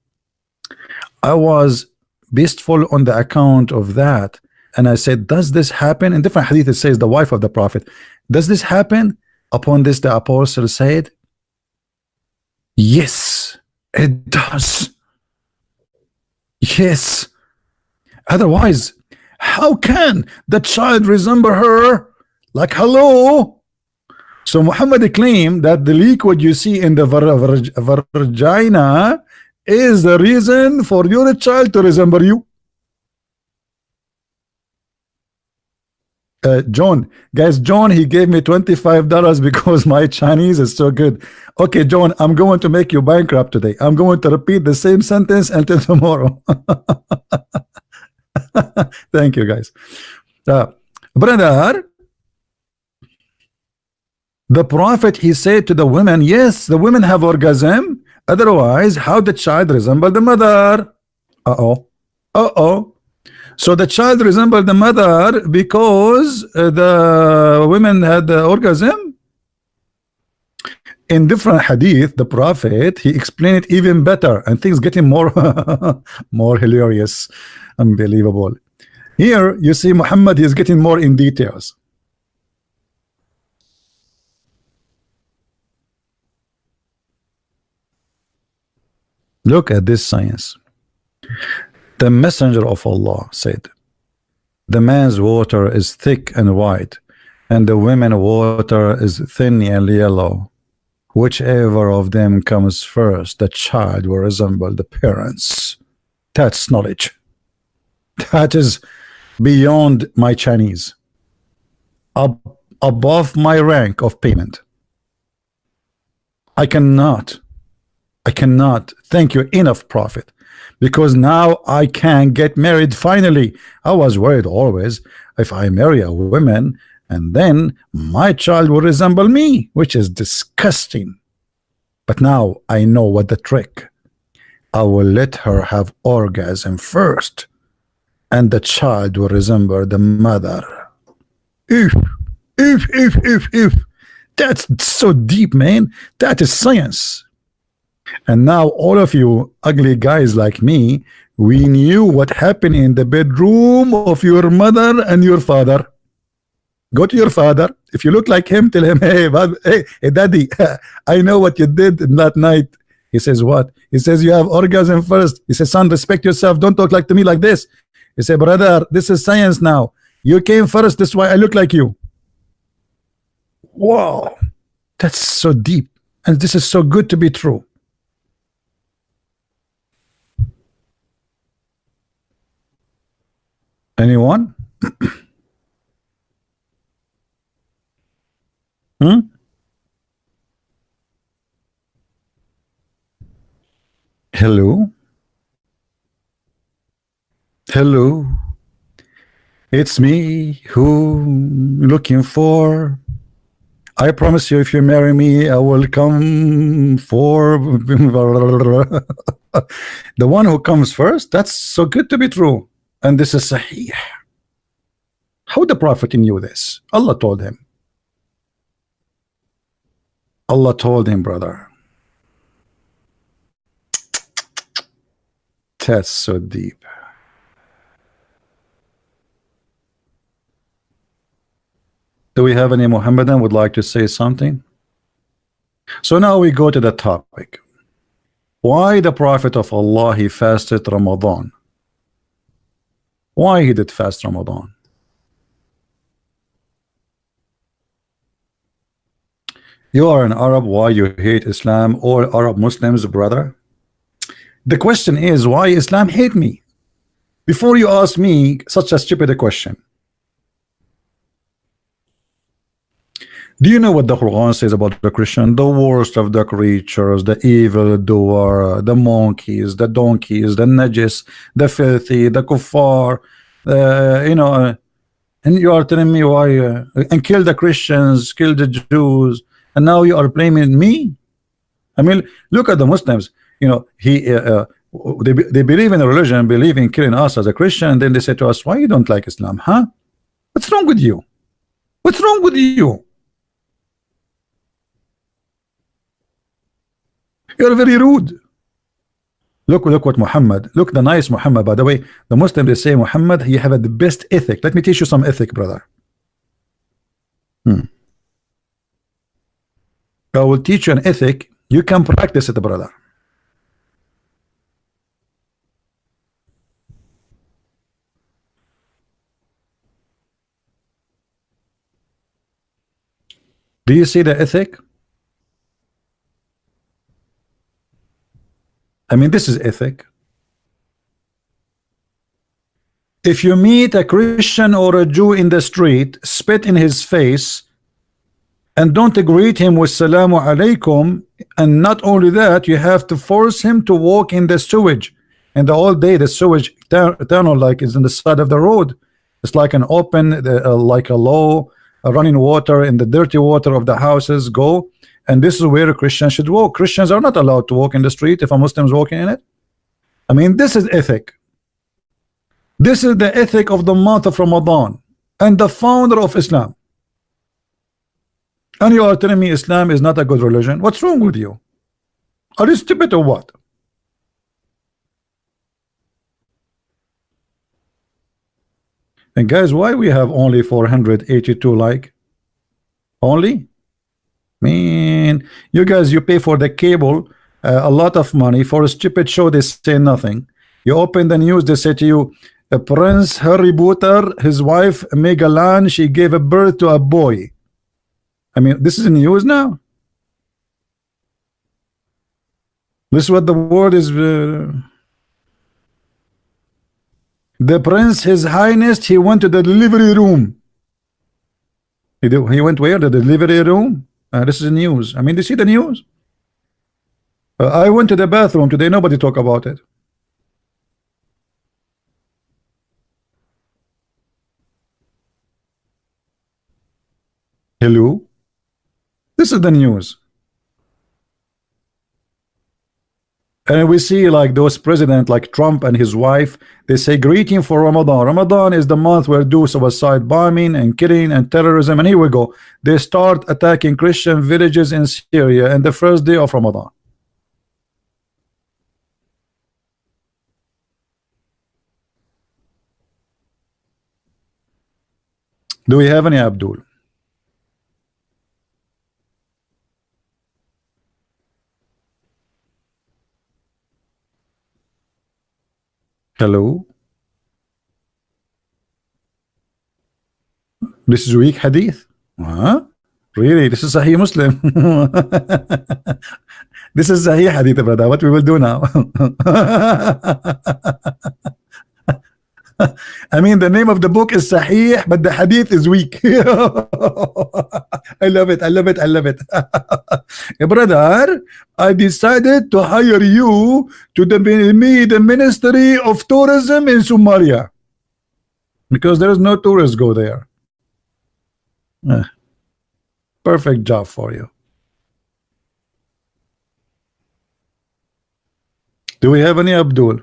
I was beastful on the account of that. And I said, does this happen? In different hadith, it says the wife of the prophet. Does this happen? Upon this, the apostle said, yes, it does. Yes. Otherwise, how can the child resemble her? Like, hello. So Muhammad claimed that the liquid you see in the vagina is the reason for your child to resemble you. John, guys, John, he gave me $25 because my Chinese is so good. Okay, John, I'm going to make you bankrupt today. I'm going to repeat the same sentence until tomorrow. Thank you, guys. Brother, the prophet, he said to the women, yes, the women have orgasm. Otherwise, how the child resemble the mother? So the child resembled the mother because the women had the orgasm. In different hadith, the prophet, he explained it even better, and things getting more more hilarious, unbelievable. Here you see Muhammad is getting more in details. Look at this science. The messenger of Allah said, the man's water is thick and white, and the women's water is thin and yellow. Whichever of them comes first, the child will resemble the parents. That's knowledge. That is beyond my Chinese, above my rank of payment. I cannot thank you enough, Prophet, because now I can get married finally. I was worried always if I marry a woman and then my child will resemble me, which is disgusting. But now I know what the trick. I will let her have orgasm first, and the child will resemble the mother. If. That's so deep, man. That is science. And now all of you ugly guys like me, we knew what happened in the bedroom of your mother and your father. Go to your father. If you look like him, tell him, hey daddy, I know what you did that night. He says, what? He says, you have orgasm first. He says, son, respect yourself. Don't talk like to me like this. He said, brother, this is science now. You came first. This is why I look like you. Wow. That's so deep. And this is so good to be true. Anyone? Hmm? Hello? Hello? It's me who looking for. I promise you, if you marry me, I will come for the one who comes first. That's so good to be true. And this is Sahih. How the Prophet knew this? Allah told him. Allah told him, brother. That's so deep. Do we have any Muhammadan would like to say something? So now we go to the topic. Why the Prophet of Allah, he fasted Ramadan? Why he did fast Ramadan? You are an Arab, why you hate Islam or Arab Muslims, brother? The question is, why Islam hate me? Before you ask me such a stupid question, do you know what the Quran says about the Christian? The worst of the creatures, the evil doer, the monkeys, the donkeys, the najis, the filthy, the kuffar, and you are telling me why, and kill the Christians, kill the Jews, and now you are blaming me? I mean, look at the Muslims. You know, they believe in a religion, believe in killing us as a Christian, and then they say to us, why you don't like Islam? Huh? What's wrong with you? What's wrong with you? You're very rude. Look what Muhammad, look the nice Muhammad. By the way, the Muslims, they say Muhammad, he have the best ethic. Let me teach you some ethic, brother. I will teach you an ethic. You can practice it, brother. Do you see the ethic? I mean, this is ethic. If you meet a Christian or a Jew in the street, spit in his face, and don't greet him with Salamu Alaikum, and not only that, you have to force him to walk in the sewage. And the whole day, the sewage tunnel like is on the side of the road. It's like an open, like a low running water, and the dirty water of the houses go. And this is where Christians should walk. Christians are not allowed to walk in the street if a Muslim is walking in it. I mean, this is ethic. This is the ethic of the month of Ramadan and the founder of Islam. And you are telling me Islam is not a good religion? What's wrong with you? Are you stupid or what? And guys, why we have only 482 like? Only? Man, you guys, you pay for the cable a lot of money for a stupid show. They say nothing. You open the news, they say to you, Prince Harry Potter, his wife Megalan, she gave a birth to a boy. I mean, this is in news now. This is what the word is. The prince, his highness, he went to the delivery room. He went where? The delivery room. This is news. I mean, you see the news? I went to the bathroom today. Nobody talk about it. Hello? This is the news. And we see like those presidents like Trump and his wife, they say greeting for Ramadan. Ramadan is the month where do suicide bombing and killing and terrorism. And here we go. They start attacking Christian villages in Syria and the first day of Ramadan. Do we have any Abdul? Hello? This is weak hadith? Huh? Really? This is Sahih Muslim. This is Sahih hadith, brother. What we will do now? I mean, the name of the book is Sahih, but the hadith is weak. I love it. I love it. I love it. Brother, I decided to hire you to be the Ministry of Tourism in Somalia because there is no tourists go there. Eh, perfect job for you. Do we have any Abdul?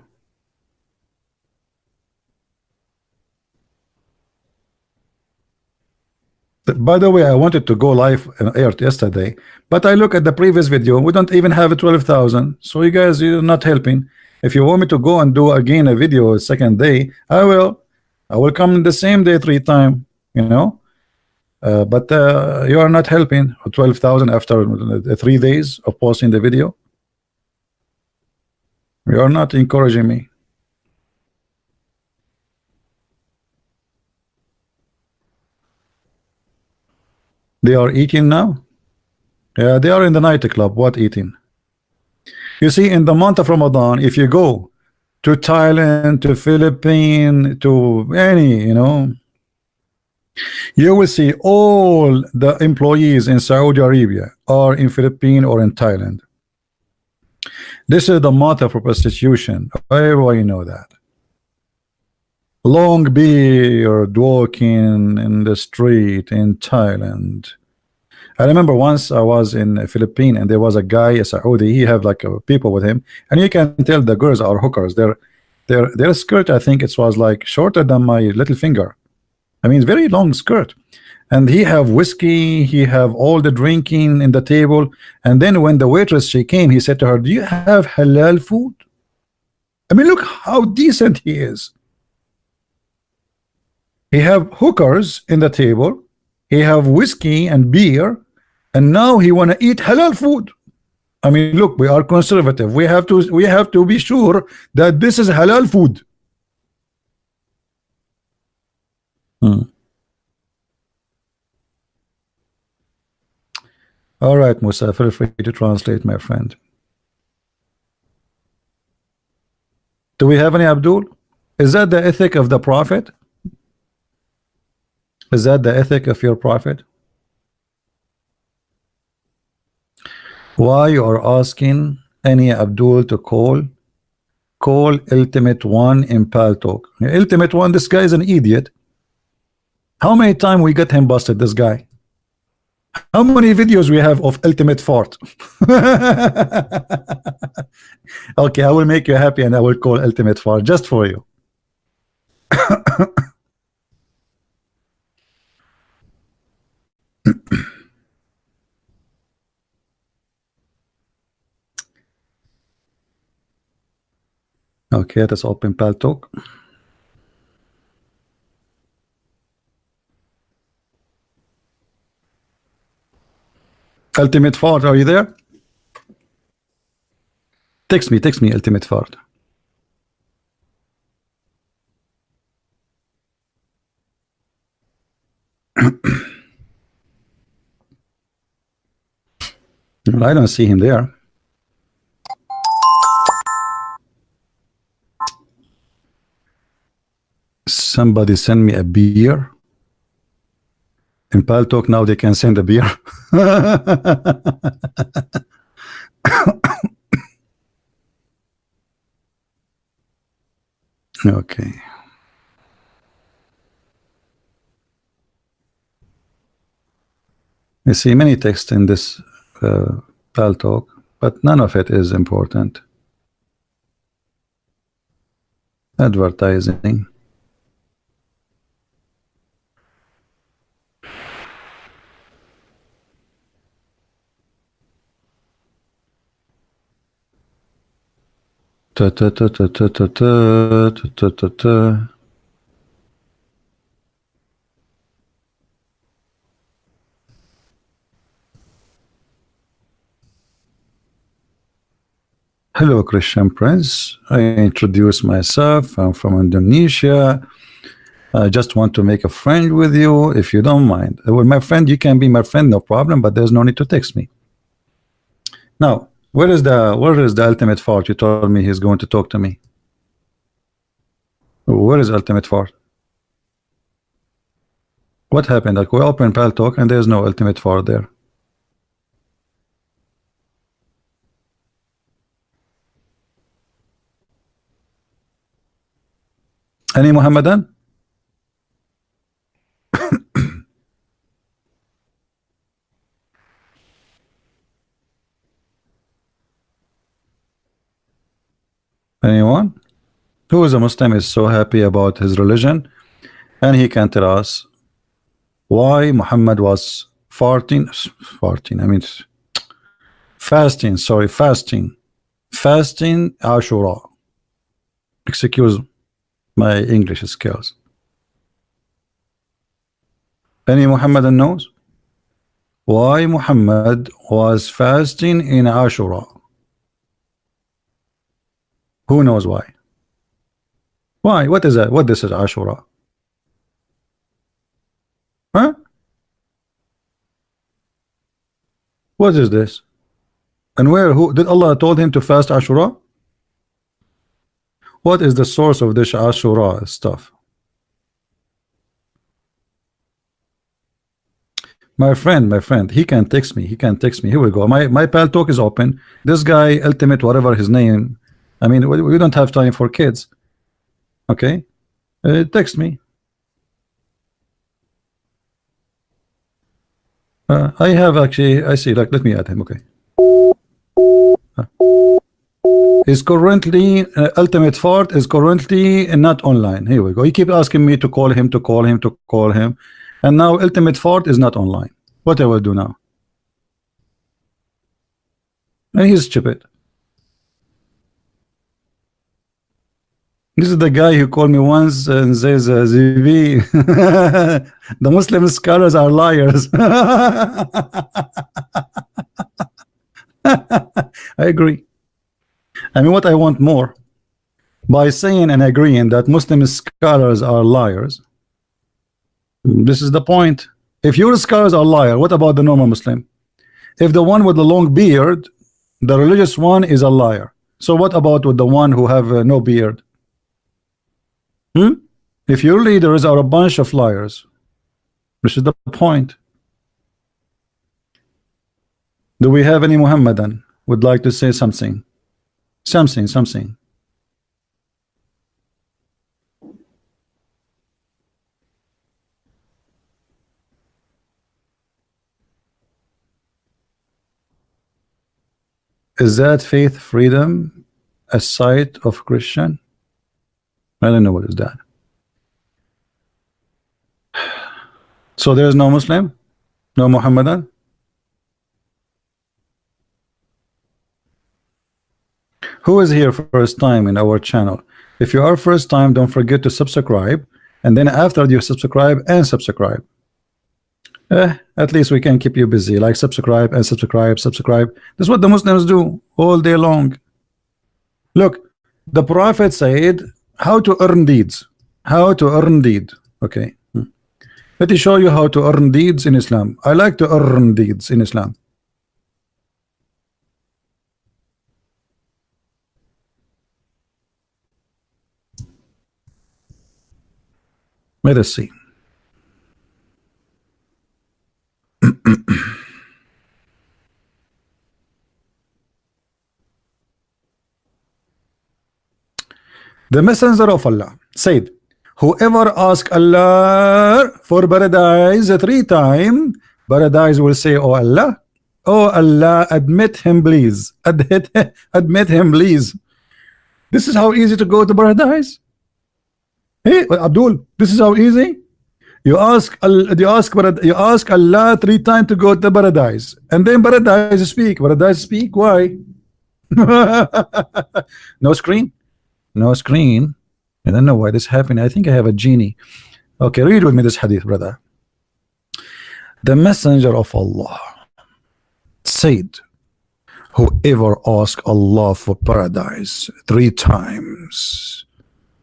By the way, I wanted to go live and air yesterday, but I look at the previous video. We don't even have 12,000. So you guys, you're not helping. If you want me to go and do again a video second day, I will. I will come the same day 3 times. You know, but you are not helping. 12,000 after 3 days of posting the video. You are not encouraging me. They are eating now. Yeah, they are in the nightclub. What eating? You see, in the month of Ramadan, if you go to Thailand, to Philippines, to any, you know, you will see all the employees in Saudi Arabia are in Philippines or in Thailand. This is the month of prostitution. Everybody know that. Long beard walking in the street in Thailand. I remember once I was in the Philippines and there was a guy, a Saudi, he have like people with him, and you can tell the girls are hookers. Their skirt, I think it was like shorter than my little finger. I mean, very long skirt. And he have whiskey, he have all the drinking in the table. And then when the waitress she came, he said to her, "Do you have halal food?" I mean, look how decent he is. He have hookers in the table, he have whiskey and beer, and now he want to eat halal food. I mean, look, we are conservative. We have to be sure that this is halal food. All right, Musa, feel free to translate, my friend. Do we have any Abdul? Is that the ethic of the Prophet? Is that the ethic of your Prophet? Why you are asking any Abdul to call Ultimate One in Paltalk? Ultimate One, this guy is an idiot. How many times we got him busted, this guy? How many videos we have of Ultimate Fart? Okay, I will make you happy and I will call Ultimate Fart just for you. Okay, let's open Paltalk. Ultimate Fart, are you there? Text me, Ultimate Fart. Well, I don't see him there. Somebody send me a beer. In Paltalk now they can send a beer. Okay. You see many text in this Paltalk, but none of it is important. Advertising. Ta ta ta ta ta ta ta ta ta ta. Hello, Christian Prince. I introduce myself. I'm from Indonesia. I just want to make a friend with you, if you don't mind. Well, my friend, you can be my friend, no problem, but there's no need to text me. Now, where is the Ultimate Fart? You told me he's going to talk to me. Where is ultimate fart? What happened? Like we open Pal Talk and there's no ultimate fart there. Any Muhammadan? Anyone? Who is a Muslim is so happy about his religion and he can tell us why Muhammad was fasting, I mean fasting, sorry, fasting Ashura. Excuse my English skills. Any Muhammadan knows why Muhammad was fasting in Ashura? Who knows why? Why? What is that? What this is Ashura? Huh? What is this? And where? Who did Allah told him to fast Ashura? What is the source of this Ashura stuff? My friend, he can text me. He can text me. Here we go. My Pal Talk is open. This guy, Ultimate, whatever his name. I mean, we don't have time for kids. Okay, text me. I have actually. I see. Like, let me add him. Okay. Is currently Ultimate Fort is currently not online. Here we go. He keep asking me to call him, and now Ultimate Fort is not online. What I will do now? And he's stupid. This is the guy who called me once and says, ZB, the Muslim scholars are liars. I agree. I mean, what I want more, by saying and agreeing that Muslim scholars are liars, this is the point. If your scholars are liars, what about the normal Muslim? If the one with the long beard, the religious one, is a liar, so what about with the one who have no beard? If your leaders are a bunch of liars, this is the point. Do we have any Muhammadan would like to say something? Something. Is that faith freedom a site of Christian? I don't know what is that. So there is no Muslim, no Muhammadan. Who is here first time in our channel? If you are first time, don't forget to subscribe, and then after you subscribe and subscribe, at least we can keep you busy. Like subscribe and subscribe. That's what the Muslims do all day long. Look, the Prophet said how to earn deeds. How to earn deed. Okay. Let me show you how to earn deeds in Islam. I like to earn deeds in Islam. Let us see. The Messenger of Allah said, whoever asks Allah for paradise 3 times, paradise will say, oh Allah, admit him please. Admit him please. This is how easy to go to paradise. Hey Abdul, this is how easy. You ask Allah 3 times to go to paradise, and then paradise speak. Why? No screen. I don't know why this happened. I think I have a genie. Okay, read with me this hadith, brother. The Messenger of Allah said, whoever asks Allah for paradise 3 times,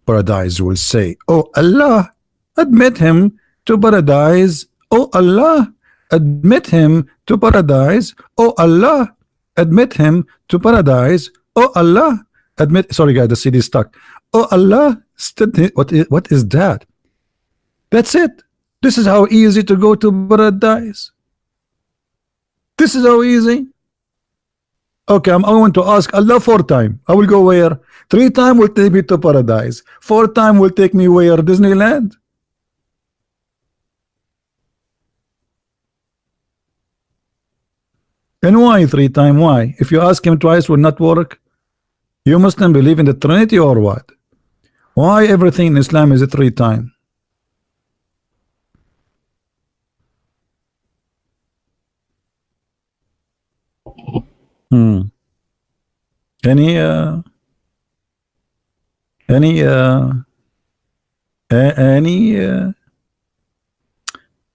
paradise will say, oh Allah, admit him to paradise. Oh Allah, admit him to paradise. Oh Allah, admit him to paradise. Oh Allah, admit. Sorry guys, the CD is stuck. Oh Allah, What is that? That's it. This is how easy to go to paradise. This is how easy. Okay, I'm going to ask Allah 4 times. I will go where? 3 times will take me to paradise. 4 times will take me where? Disneyland. And why 3 times? Why? If you ask him twice, will not work. You Muslim believe in the Trinity or what? Why everything in Islam is a 3 times? Hmm. Any any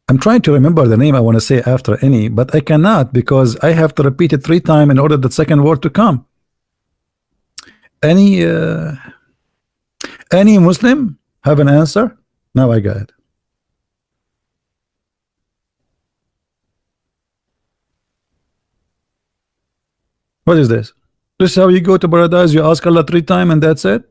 I'm trying to remember the name I want to say after any, but I cannot because I have to repeat it 3 times in order the second word to come. Any Muslim have an answer? Now I got it. What is this? This is how you go to paradise. You ask Allah 3 times and that's it.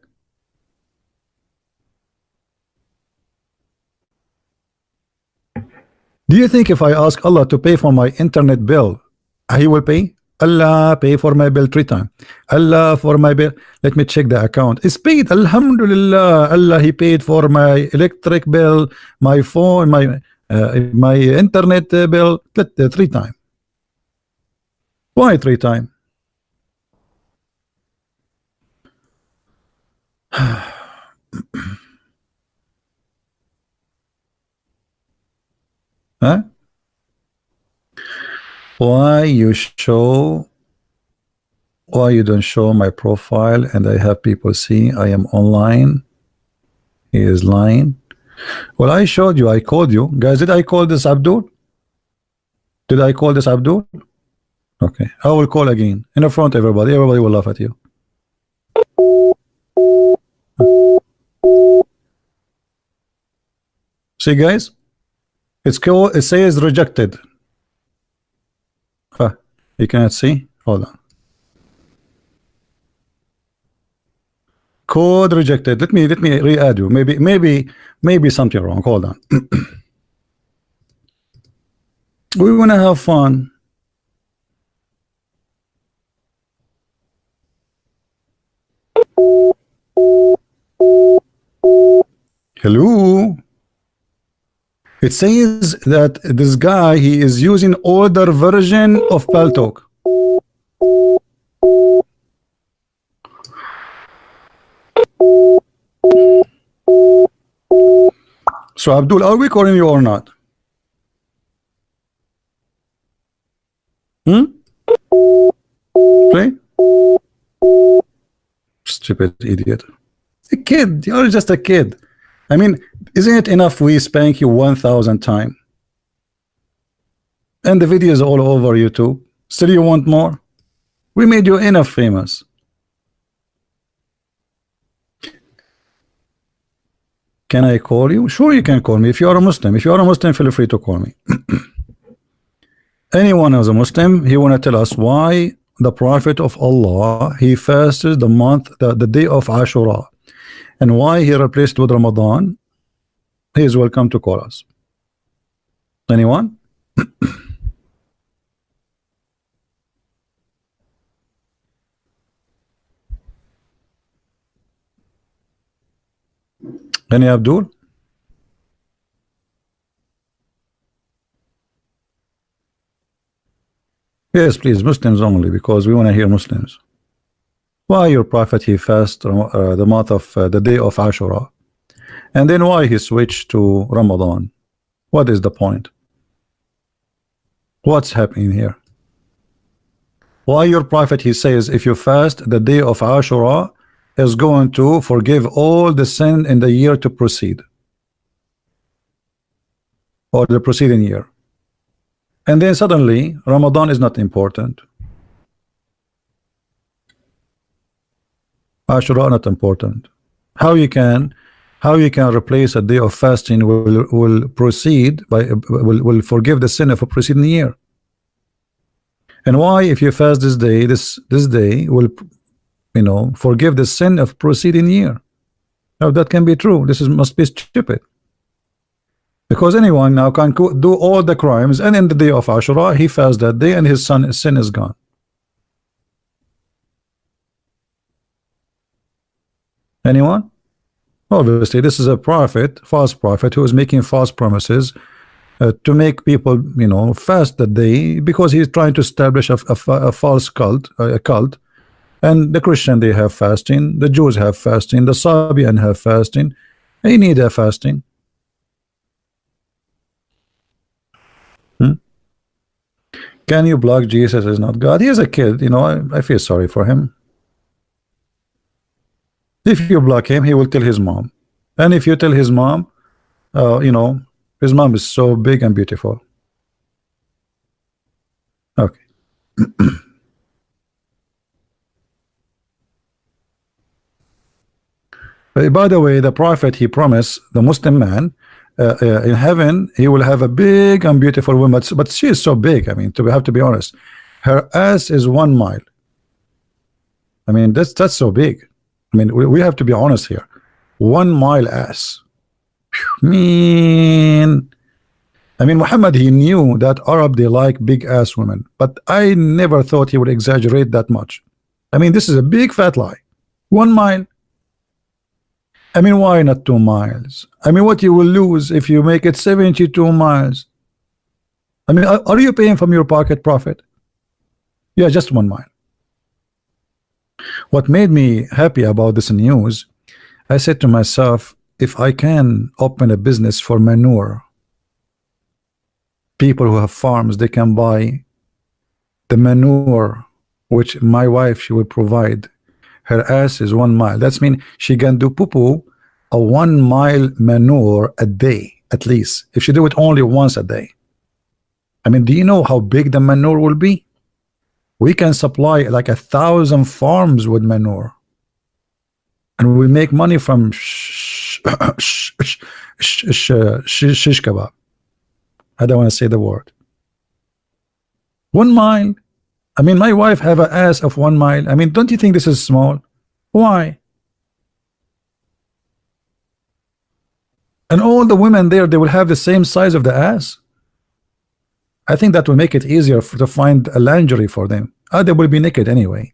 Do you think if I ask Allah to pay for my internet bill, He will pay? Allah pay for my bill 3 times. Allah for my bill. Let me check the account. It's paid. Alhamdulillah. Allah He paid for my electric bill, my phone, my internet bill 3 times. Why 3 times? Huh? Why you don't show my profile and I have people see I am online? He is lying. Well, I showed you, I called you guys. Did I call this Abdul? Did I call this Abdul? Okay, I will call again in front of everybody. Everybody will laugh at you. See guys, it's called, it says rejected. You cannot see. Hold on. Code rejected. Let me re-add you. Maybe something wrong. Hold on. We want to have fun. Hello. It says that this guy, he is using older version of Paltalk. So Abdul, are we calling you or not? Play? Stupid idiot. A kid. You're just a kid. I mean, isn't it enough we spank you 1,000 times? And the video is all over YouTube. Still you want more? We made you enough famous. Can I call you? Sure, you can call me. If you are a Muslim. If you are a Muslim, feel free to call me. Anyone who's a Muslim, he want to tell us why the Prophet of Allah, he fasted the month, the day of Ashura. And why he replaced with Ramadan, he is welcome to call us. Anyone? Any Abdul? Yes, please, Muslims only, because we want to hear Muslims. Why your prophet he fast the month of the day of Ashura, and then why he switched to Ramadan? What is the point? What's happening here? Why your prophet he says if you fast the day of Ashura is going to forgive all the sin in the year to proceed, or the preceding year, and then suddenly Ramadan is not important. Ashura not important. How you can replace a day of fasting will proceed by will forgive the sin of a preceding year? And why if you fast this day, this day will forgive the sin of preceding year? Now that can be true. This is must be stupid. Because anyone now can do all the crimes, and in the day of Ashura, he fasts that day, and his sin is gone. Anyone? Obviously, this is a prophet, false prophet, who is making false promises to make people, you know, fast that day because he's trying to establish a false cult, a cult. And the Christian, they have fasting, the Jews have fasting, the Sabian have fasting. They need a fasting. Can you block Jesus is not God? He is a kid, you know. I feel sorry for him. If you block him, he will tell his mom. And if you tell his mom, you know, his mom is so big and beautiful. Okay. By the way, the prophet, he promised the Muslim man in heaven he will have a big and beautiful woman, but she is so big. I mean, we have to be honest, her ass is 1 mile. I mean, that's so big. I mean, we have to be honest here. 1 mile ass. Mean. I mean, Muhammad, he knew that Arab, they like big ass women, but I never thought he would exaggerate that much. I mean, this is a big fat lie. 1 mile. I mean, why not 2 miles? I mean, what you will lose if you make it 72 miles? I mean, are you paying from your pocket, Prophet? Yeah, just 1 mile. What made me happy about this news, I said to myself, if I can open a business for manure, people who have farms, they can buy the manure which my wife, she will provide. Her ass is 1 mile. That's mean she can do poo-poo a 1 mile manure a day, at least, if she do it only once a day. I mean, do you know how big the manure will be? We can supply like 1,000 farms with manure, and we make money from shish kebab. I don't want to say the word. 1 mile. I mean, my wife have an ass of 1 mile. I mean, don't you think this is small? Why? And all the women there, they will have the same size of the ass. I think that will make it easier to find a lingerie for them. They will be naked anyway.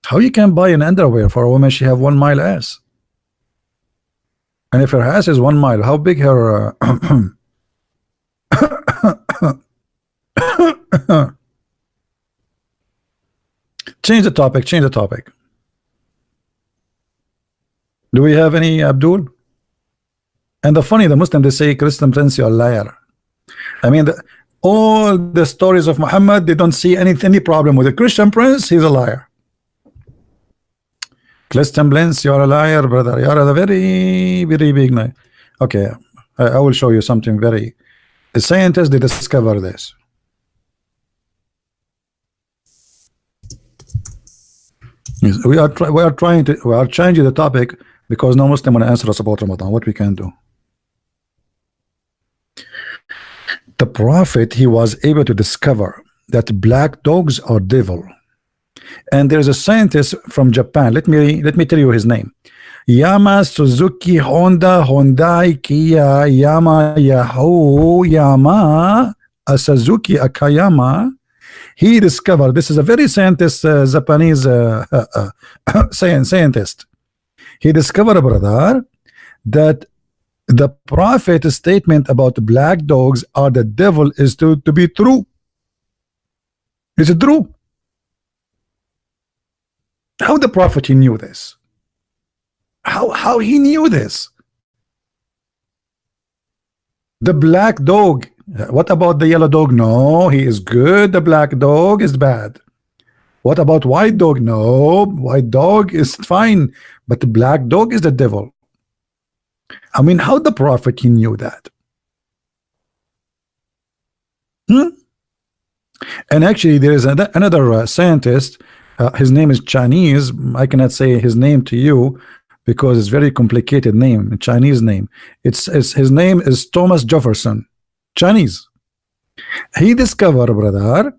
How you can buy an underwear for a woman? She have 1 mile ass. And if her ass is 1 mile, how big her change the topic, change the topic. Do we have any, Abdul? And the funny, the Muslim, they say Christian Prince, you're a liar. I mean, all the stories of Muhammad, they don't see any problem with the Christian Prince. He's a liar. Christian Prince, you're a liar, brother. You're a very big lie. Okay, I will show you something very. The scientists, they discover this. We are changing the topic because no Muslim want to answer us about Ramadan. What we can do? The prophet, he was able to discover that black dogs are devil. And there's a scientist from Japan. Let me tell you his name. Yama Suzuki Honda Hyundai Kia Yama Yahoo Yama Suzuki Akayama. He discovered, this is a very scientist, Japanese scientist. He discovered, brother, that the prophet's statement about black dogs are the devil is to be true. Is it true? How the prophet he knew this? How he knew this? The black dog. What about the yellow dog? No, he is good. The black dog is bad. What about white dog? No, white dog is fine, but the black dog is the devil. I mean, how the prophet he knew that? And actually, there is another scientist. His name is Chinese. I cannot say his name to you because it's very complicated name, a Chinese name. It's his name is Thomas Jefferson, Chinese. He discovered, brother,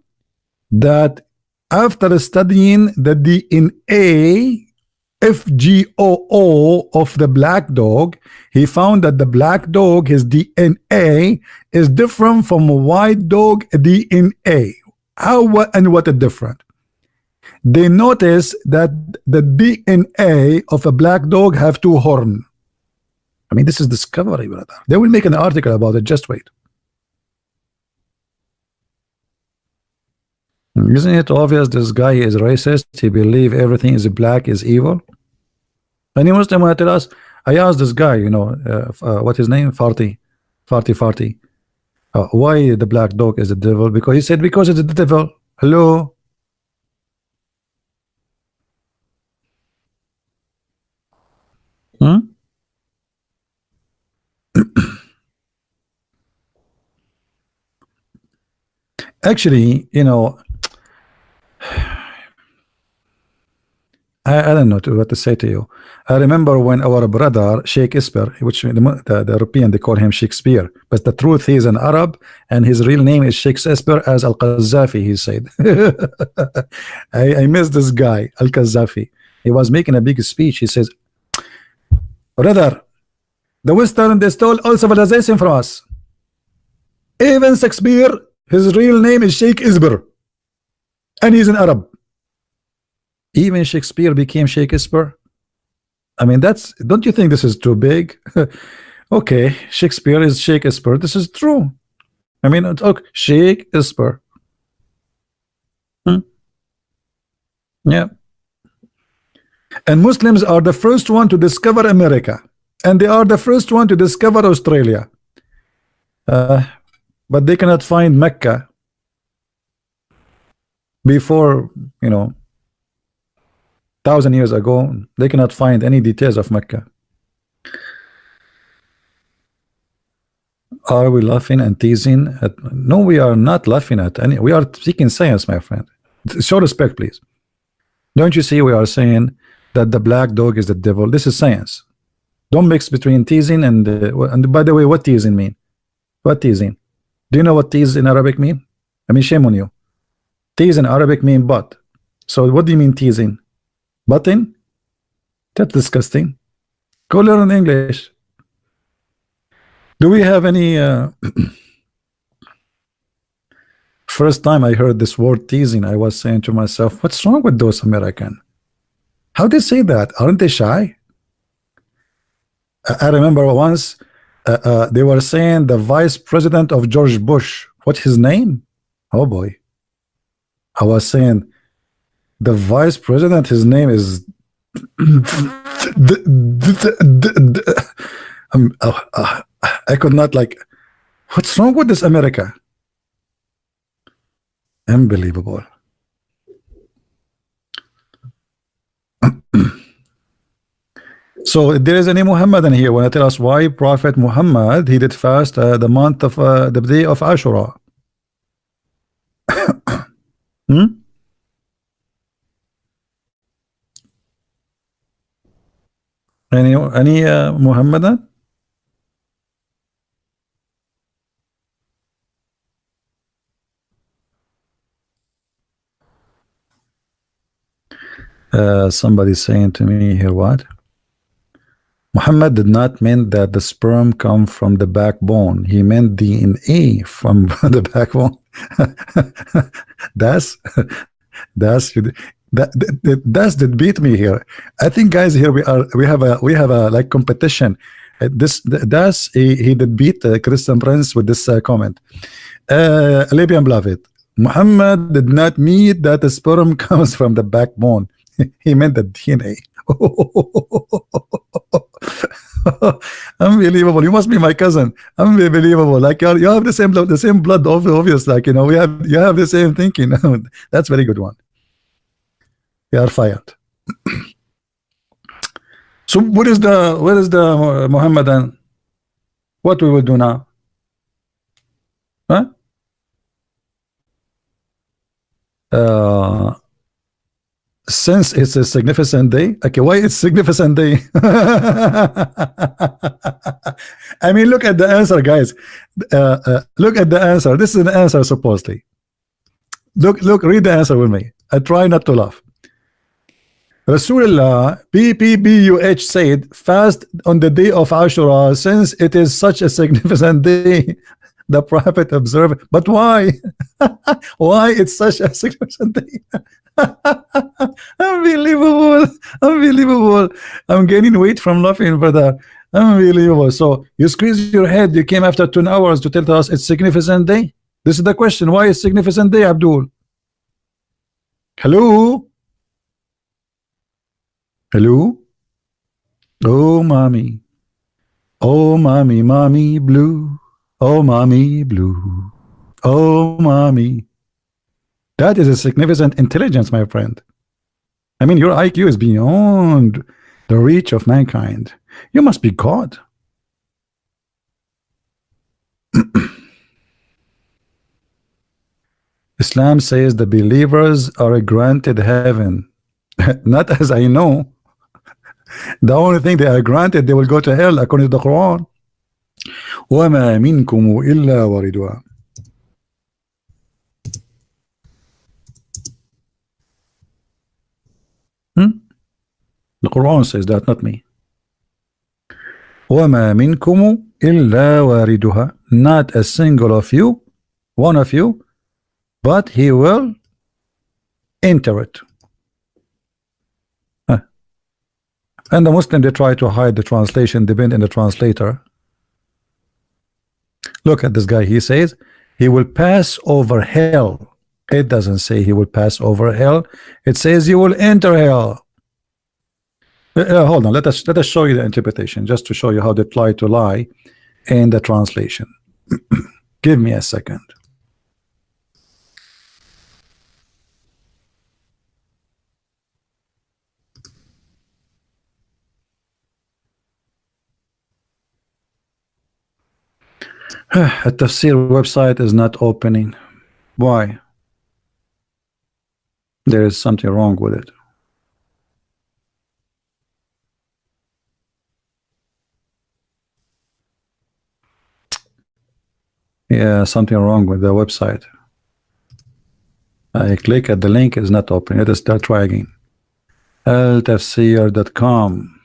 that after studying the DNA FGOO of the black dog, he found that the black dog, his DNA is different from a white dog DNA. How, what, and what is different? They notice that the DNA of a black dog have two horns. I mean, this is discovery, brother. They will make an article about it. Just wait. Isn't it obvious this guy is racist? He believes everything is black is evil. Any Muslim will tell us. I asked this guy, you know, what his name? Farty. Why the black dog is the devil? Because he said because it's the devil. Hello. Actually, you know, I don't know what to say to you. I remember when our brother Sheikh Esper, which the European they call him Shakespeare, but the truth he is an Arab and his real name is Sheikh Esper as Al Qazafi. He said, I miss this guy Al Qazafi. He was making a big speech. He says, brother, the Western they stole all civilization from us. Even Shakespeare, his real name is Sheikh Esper, and he's an Arab. Even Shakespeare became Shakespeare. I mean, that's, don't you think this is too big? Okay, Shakespeare is Shakespeare. This is true. I mean, okay, Shakespeare. Yeah. And Muslims are the first one to discover America, and they are the first one to discover Australia. But they cannot find Mecca before, you know, 1,000 years ago. They cannot find any details of Mecca. Are we laughing and teasing at? No, we are not laughing at any. We are seeking science, my friend. Show respect, please. Don't you see we are saying that the black dog is the devil? This is science. Don't mix between teasing and by the way, what teasing mean? What teasing? Do you know what tease in Arabic mean? I mean, shame on you. Tease in Arabic mean butt. So what do you mean teasing? Button? That's disgusting. Go learn English. Do we have any first time I heard this word teasing, I was saying to myself, what's wrong with those Americans? How they say that? Aren't they shy? I remember once they were saying the vice president of George Bush. What's his name? Oh boy. I was saying the vice president, his name is I could not, like, what's wrong with this America? Unbelievable. So there is any Muhammadan here when I tell us why Prophet Muhammad he did fast the month of the day of Ashura. Any Muhammadan? Somebody saying to me here, what? Muhammad did not mean that the sperm come from the backbone. He meant DNA from the backbone. that's that beat me here. I think, guys, here we have a like competition. He did beat Christian Prince with this comment. Libyan beloved, Muhammad did not mean that the sperm comes from the backbone. He meant the DNA. Unbelievable. You must be my cousin. Unbelievable. Like you have the same blood, obvious. Like, you know, you have the same thinking. That's very good one. You are fired. So what is the Muhammadan? What we will do now? Huh? Since it's a significant day. Okay, why it's significant day? I mean, look at the answer, guys. Look at the answer. This is an answer, supposedly. Look, read the answer with me. I try not to laugh. Rasulullah PPBUH said fast on the day of Ashura since it is such a significant day. The Prophet observed, but why? Why it's such a significant day? Unbelievable, unbelievable. I'm gaining weight from laughing, brother. Unbelievable. So you squeeze your head. You came after 2 hours to tell us it's significant day. This is the question. Why is significant day, Abdul? Hello? Hello? Oh, mommy. Oh, mommy, mommy blue. Oh, mommy blue. Oh, mommy. That is a significant intelligence, my friend. I mean, your IQ is beyond the reach of mankind. You must be God. Islam says the believers are granted heaven. Not as I know. The only thing they are granted, they will go to hell according to the Quran. وَمَا مِنْكُمْ إِلَّا وَارِدُهَا. The Quran says that, not me. وَمَا مِنْكُمْ إِلَّا وَارِدُهَا. Not a single of you, one of you, but he will enter it. And the Muslim, they try to hide the translation, depend on the translator. Look at this guy. He says he will pass over hell. It doesn't say he will pass over hell. It says you will enter hell. Hold on. Let us show you the interpretation, just to show you how they try to lie in the translation. Give me a second. A tafsir website is not opening. Why? There is something wrong with it. Yeah, something wrong with the website. I click at the link, is not open. Let us start try again. altafsir.com.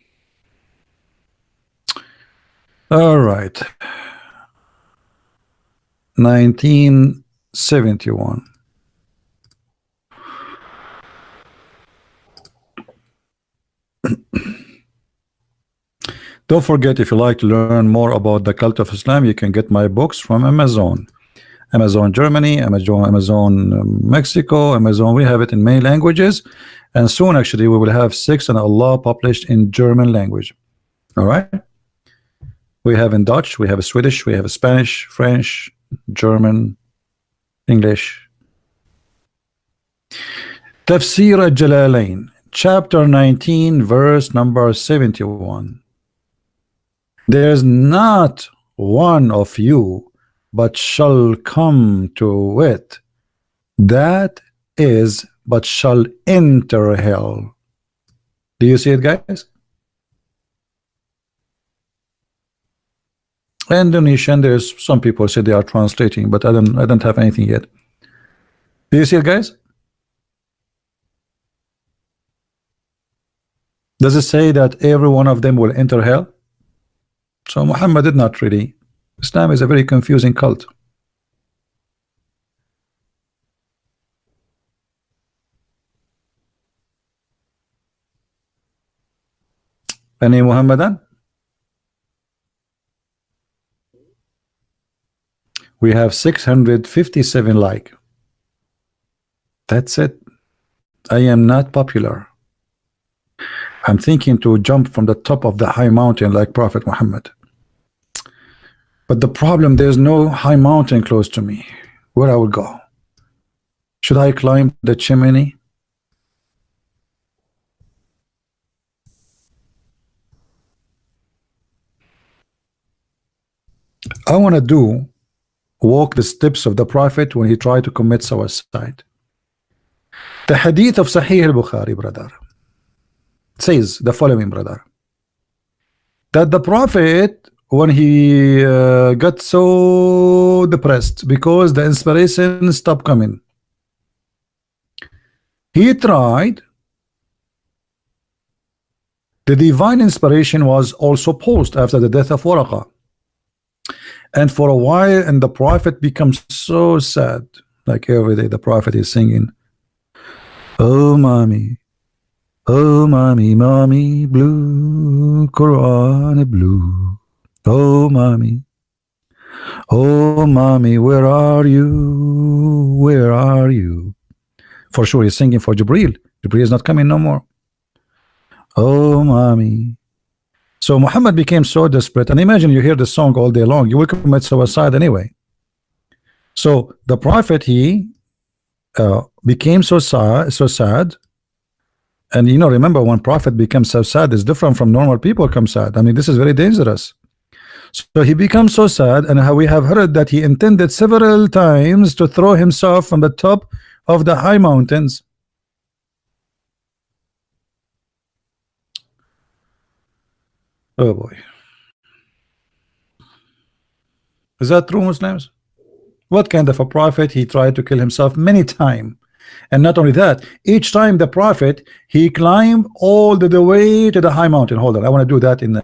All right. 1971. Don't forget, if you like to learn more about the cult of Islam, you can get my books from Amazon. Amazon Germany, Amazon Mexico, Amazon. We have it in many languages, and soon actually we will have 6 and Allah published in German language. All right. We have in Dutch, we have a Swedish, we have a Spanish, French, German, English. Tafsir al-Jalalain, chapter 19, verse number 71. There's not one of you but shall come to it, that is but shall enter hell. Do you see it, guys? Indonesian, there's some people say they are translating, but I don't have anything yet. Do you see it, guys? Does it say that every one of them will enter hell? So Muhammad did not really. Islam is a very confusing cult. Any Muhammadan? We have 657 like. That's it. I am not popular. I'm thinking to jump from the top of the high mountain like Prophet Muhammad. But the problem, there's no high mountain close to me. Where I will go? Should I climb the chimney? I want to walk the steps of the Prophet when he tried to commit suicide. The hadith of Sahih al-Bukhari, brother, says the following, brother, that the Prophet, when he got so depressed because the inspiration stopped coming, he tried The divine inspiration was also paused after the death of Waraqah. And for a while, and the prophet becomes so sad. Like every day, the prophet is singing, "Oh, mommy, oh, mommy, mommy, blue, Quran blue. Oh, mommy, oh, mommy, where are you? Where are you?" For sure, he's singing for Jibreel. Jibreel is not coming no more. Oh, mommy. So Muhammad became so desperate, and imagine you hear the song all day long, you will commit suicide anyway. So the prophet, he became so sad, and you know, remember, when prophet becomes so sad, it's different from normal people become sad. I mean, this is very dangerous. So he becomes so sad, and how we have heard that he intended several times to throw himself from the top of the high mountains. Oh boy. Is that true, Muslims? What kind of a prophet? He tried to kill himself many times. And not only that, each time the prophet, he climbed all the way to the high mountain. Hold on, I want to do that in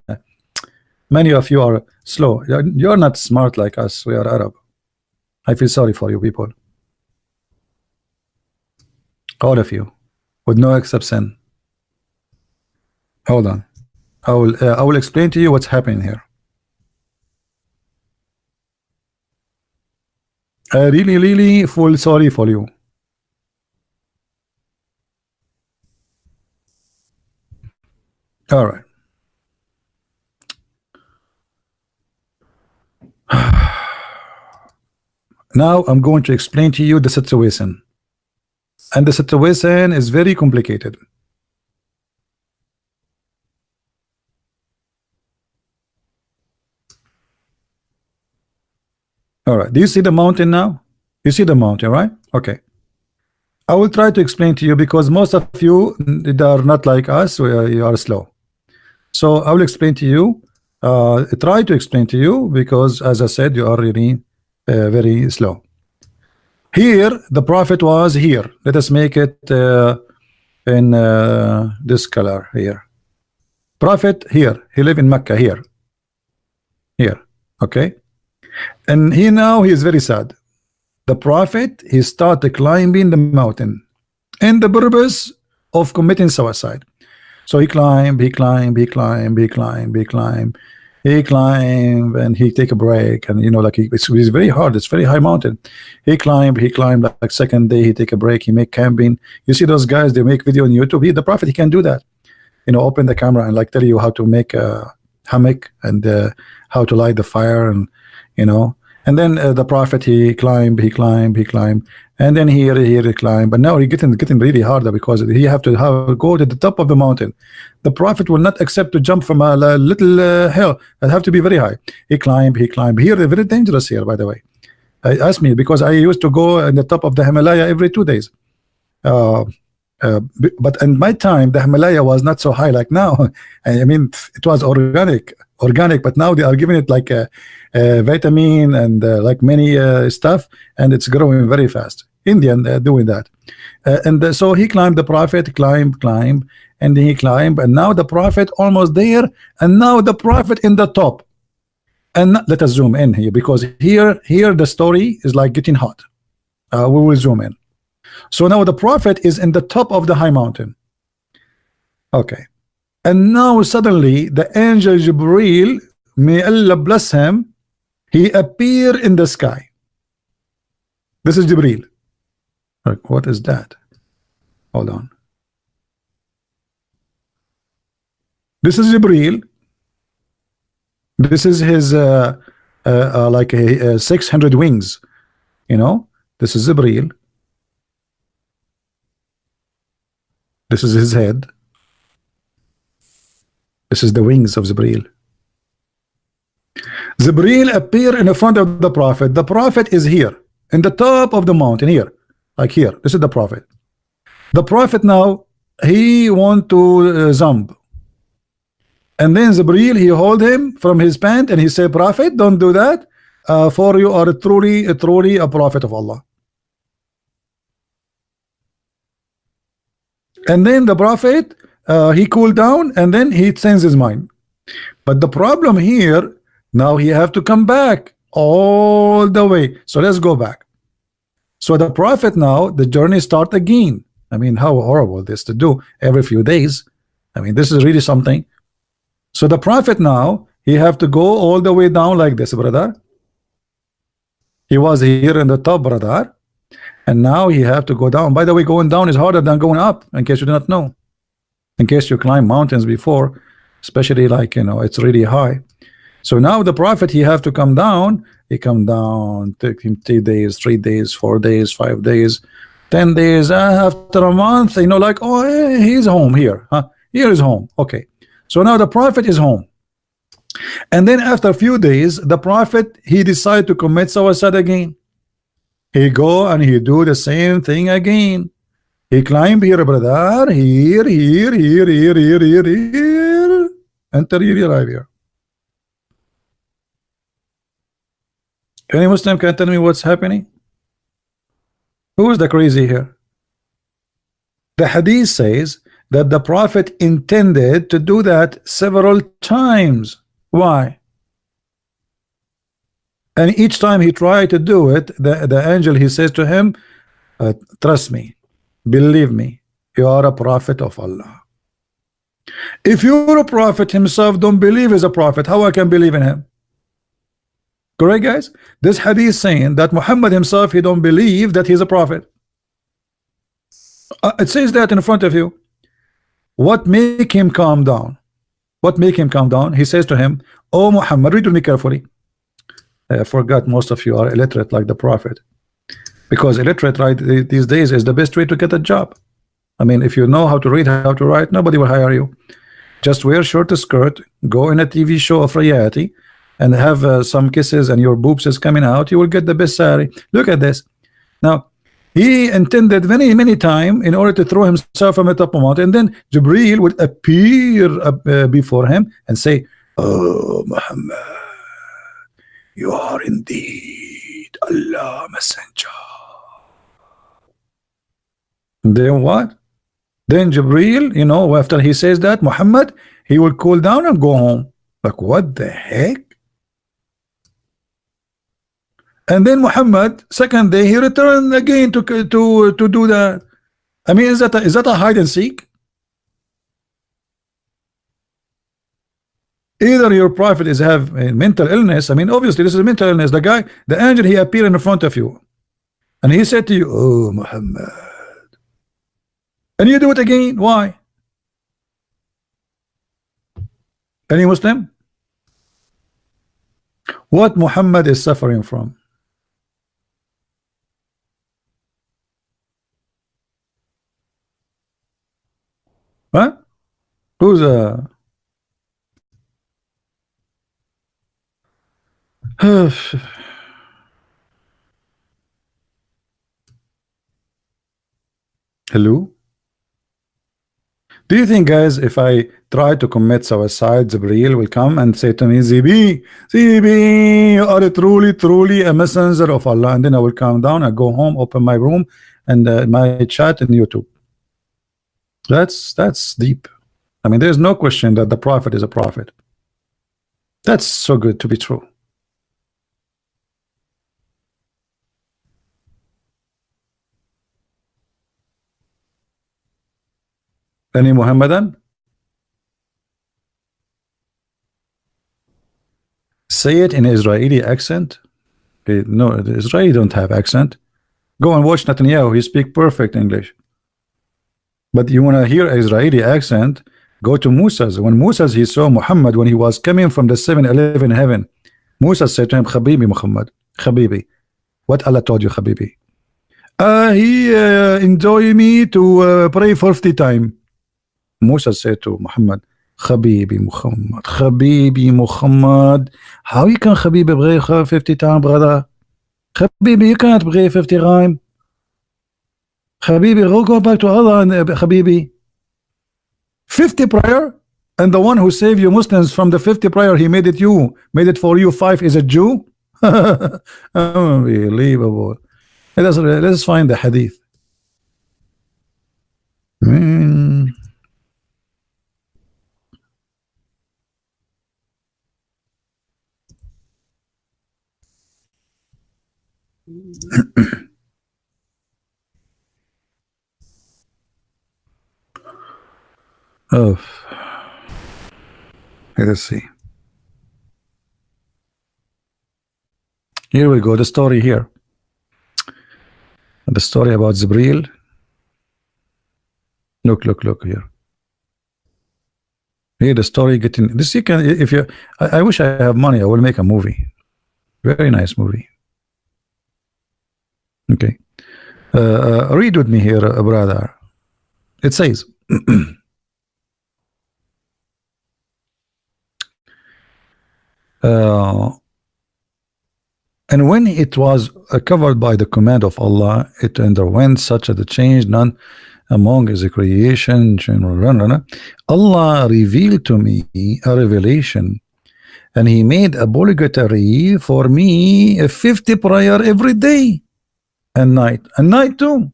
many of you are slow. You're not smart like us. We are Arab. I feel sorry for you people. All of you, with no exception. Hold on. I will explain to you what's happening here. I really feel sorry for you. All right. Now I'm going to explain to you the situation. And the situation is very complicated. All right. Do you see the mountain now? You see the mountain, right? Okay. I will try to explain to you because most of you are not like us. You are slow. So I will explain to you. Try to explain to you because, as I said, you are really very slow. Here, the prophet was here. Let us make it in this color here. Prophet here. He lived in Mecca here. Here. Okay. And he now he is very sad. The prophet, he started climbing the mountain in the purpose of committing suicide. So he climbed, he climbed, he climbed, he climbed, he climbed, he climbed, and he take a break. And you know, like it's very hard. It's very high mountain. He climbed, like second day he take a break. He make camping. You see those guys? They make video on YouTube. The prophet, he can do that. You know, open the camera and like tell you how to make a hammock and how to light the fire, and you know. And then the prophet, he climbed, and then here he climbed. But now he's getting really harder because he have to go to the top of the mountain. The prophet will not accept to jump from a little hill. It have to be very high. He climbed. Here they're very dangerous here, by the way. Ask me because I used to go in the top of the Himalaya every 2 days. But in my time, the Himalaya was not so high like now. I mean, it was organic, but now they are giving it like a vitamin and like many stuff, and it's growing very fast. Indian doing that, and so he climbed. The prophet climbed, and he climbed, and now the prophet almost there, and now the prophet in the top. And let us zoom in here because here the story is like getting hot. We will zoom in. So now the prophet is in the top of the high mountain. Okay. And now suddenly the angel Jibreel, may Allah bless him, he appeared in the sky. This is Jibreel. What is that? Hold on. This is Jibreel. This is his like a 600 wings. You know, this is Jibreel. This is his head. This is the wings of Jibreel. Jibreel appear in the front of the prophet. The prophet is here in the top of the mountain here, like here. This is the prophet. The prophet now he want to jump, and then Jibreel he hold him from his pant and he say, "Prophet, don't do that. For you are truly a prophet of Allah." And then the prophet he cooled down and then he changed his mind. But the problem here, now he have to come back all the way. So let's go back. So the prophet, now the journey start again. I mean, how horrible this to do every few days. I mean, this is really something. So the prophet, now he have to go all the way down like this, brother. He was here in the top, brother, and now he have to go down. By the way, going down is harder than going up, in case you do not know. In case you climb mountains before, especially like, you know, it's really high. So now the prophet, he have to come down. He come down, take him 3 days, 3 days, 4 days, 5 days, 10 days. After a month, you know, like, oh, he's home here. Huh? Here is home. Okay. So now the prophet is home. And then after a few days, the prophet, he decided to commit suicide again. He go and he do the same thing again. He climb here, brother, here, until you arrive here. Any Muslim can tell me what's happening? Who is the crazy here? The hadith says that the prophet intended to do that several times. Why? And each time he tried to do it, the angel, he says to him, trust me, believe me, you are a prophet of Allah. If you're a prophet himself don't believe he's a prophet, how I can believe in him? Correct, guys? This hadith saying that Muhammad himself, he don't believe that he's a prophet. It says that in front of you. What make him calm down? What make him calm down? He says to him, oh Muhammad, read to me carefully. I forgot most of you are illiterate like the prophet, because illiterate right these days is the best way to get a job. I mean, if you know how to read, how to write, nobody will hire you. Just wear short skirt, go in a TV show of reality, and have some kisses and your boobs is coming out, you will get the best salary. Look at this. Now, he intended many time in order to throw himself from the top of the mountain, and then Jibreel would appear before him and say, oh Muhammad, you are indeed Allah messenger. Then what? Then Jibreel, you know, after he says that, Muhammad, he will cool down and go home. Like, what the heck? And then Muhammad, second day, he returned again to do that. I mean, is that a hide and seek? Either your prophet is have a mental illness. I mean, obviously this is a mental illness. The guy, the angel, he appeared in front of you, and he said to you, "Oh Muhammad," and you do it again. Why? Any Muslim? What Muhammad is suffering from? Huh? Who's hello? Do you think, guys, if I try to commit suicide, Jibreel will come and say to me, Zibi, you are truly a messenger of Allah, and then I will calm down, I go home, open my room and my chat in YouTube. That's deep. I mean, there's no question that the prophet is a prophet. That's so good to be true. Any Muhammadan? Say it in Israeli accent. No, the Israeli don't have accent. Go and watch Netanyahu. He speak perfect English. But you want to hear Israeli accent, go to Musa's. When Musa's, he saw Muhammad when he was coming from the 7-Eleven heaven. Musa said to him, Habibi Muhammad, Habibi. What Allah told you, Habibi? He enjoy me to pray 50 times. Musa said to Muhammad, Habibi Muhammad, how you can Habibi pray 50 times, brother? Habibi, you can't pray 50 times. Habibi, go back to Allah and Habibi. 50 prayer, and the one who saved you Muslims from the 50 prayer, he made it for you 5 is a Jew? Unbelievable. Let's find the hadith. Oh, let us see. Here we go. The story here. The story about Zibril. Look here. Here the story getting this. You can if you. I wish I have money. I will make a movie. Very nice movie. Okay. Read with me here, brother. It says. uh, and when it was covered by the command of Allah, it underwent such a change, none among his creation. Allah revealed to me a revelation, and He made obligatory for me a 50 prayer every day and night too.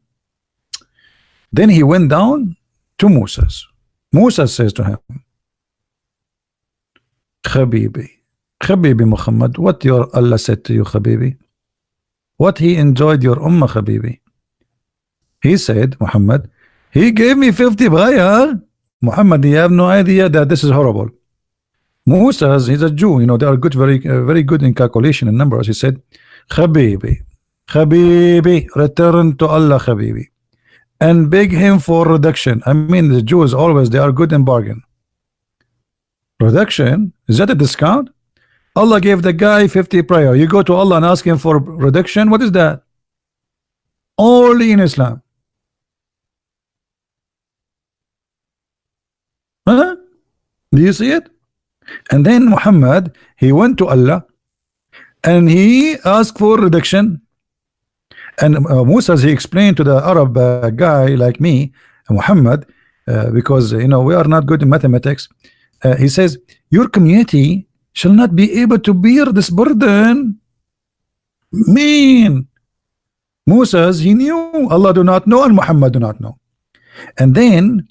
Then He went down to Moses. Moses says to him, Habibi Muhammad, what your Allah said to you, Habibi? What He enjoyed your Ummah, Habibi? He said, Muhammad, He gave me 50 prayer. Muhammad, you have no idea that this is horrible. Moses, he's a Jew, you know, they are good, very good in calculation and numbers. He said, Habibi, return to Allah, Habibi, and beg Him for reduction. I mean, the Jews always, they are good in bargain. Reduction? Is that a discount? Allah gave the guy 50 prayer. You go to Allah and ask Him for reduction. What is that? Only in Islam. Huh? Do you see it? And then Muhammad, he went to Allah and he asked for reduction. And Musa, he explained to the Arab guy like me, Muhammad, because you know we are not good in mathematics. He says, your community shall not be able to bear this burden. Mean Moses, he knew Allah do not know and Muhammad do not know. And then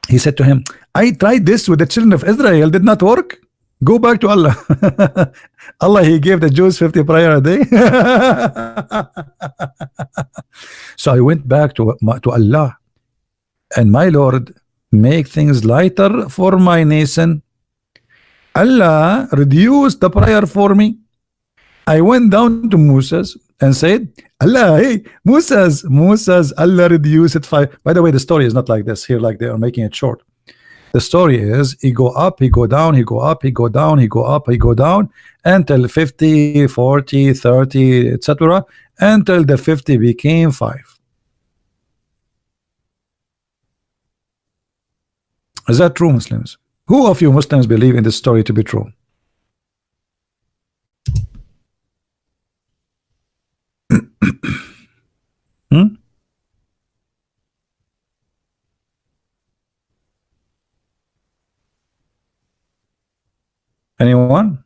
he said to him, I tried this with the children of Israel, did not work. Go back to Allah. Allah, He gave the Jews 50 prayer a day. So I went back to Allah, and my Lord, make things lighter for my nation. Allah reduced the prayer for me. I went down to Moses and said, Allah, hey, Moses, Allah reduced it 5. By the way, the story is not like this here, like they are making it short. The story is he go up, he go down, he go up, he go down, he go up, he go down until 50, 40, 30, etc. until the 50 became 5. Is that true, Muslims? Who of you Muslims believe in this story to be true? Hmm? Anyone?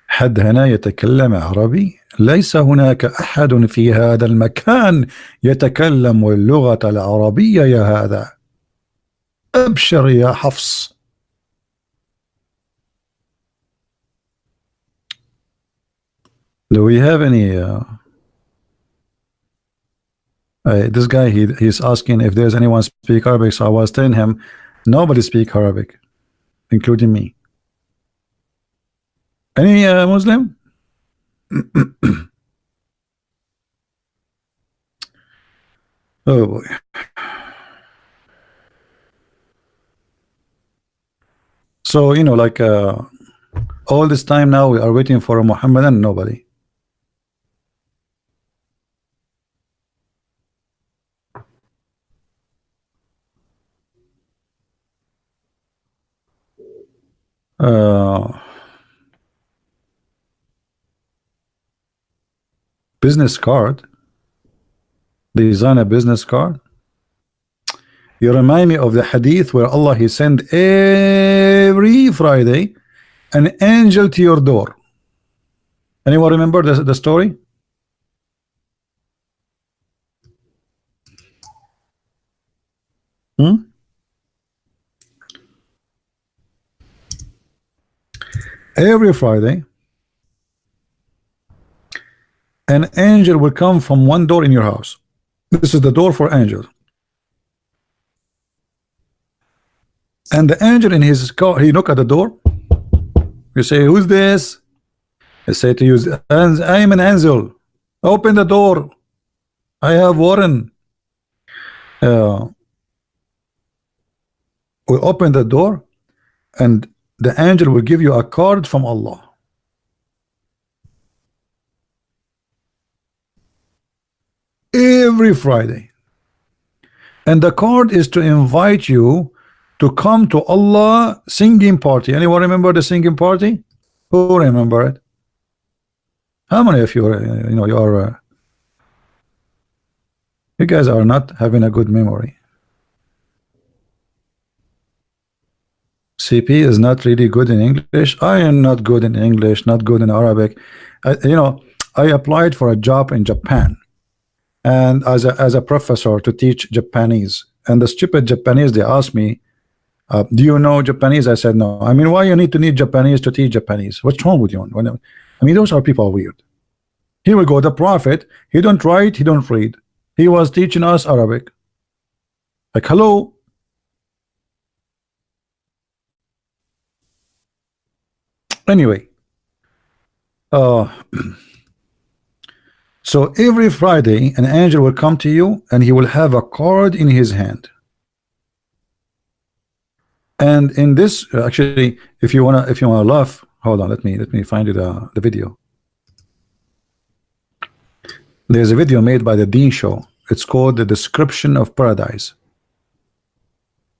حد هنا يتكلم عربي؟ ليس هناك أحد في هذا المكان يتكلم اللغة العربية يا هذا. أبشر يا حفص. Do we have any this guy, he's asking if there's anyone speak Arabic, so I was telling him nobody speak Arabic, including me. Any Muslim? Oh boy. So you know, like all this time now we are waiting for a Muhammadan, nobody. Business card. Design a business card. You remind me of the hadith where Allah, He sent every Friday an angel to your door. Anyone remember the story? Every Friday, an angel will come from one door in your house. This is the door for angels. And the angel in his car, he knock at the door. You say, who's this? I say to you, I am an angel. Open the door. I have Warren. We open the door, and the angel will give you a card from Allah. Every Friday. And the card is to invite you to come to Allah singing party. Anyone remember the singing party? Who remember it? How many of you, you guys are not having a good memory. CP is not really good in English. I am not good in English, not good in Arabic. I applied for a job in Japan, and as a professor to teach Japanese. And the stupid Japanese, they asked me, do you know Japanese? I said no. I mean, why you need to need Japanese to teach Japanese? What's wrong with you? I mean, those are people weird. Here we go, the prophet, he don't write, he don't read. He was teaching us Arabic. Like, hello. Anyway, so every Friday an angel will come to you, and he will have a card in his hand. And in this, actually, if you wanna laugh, hold on, let me find you the video. There's a video made by the Dean Show. It's called The Description of Paradise.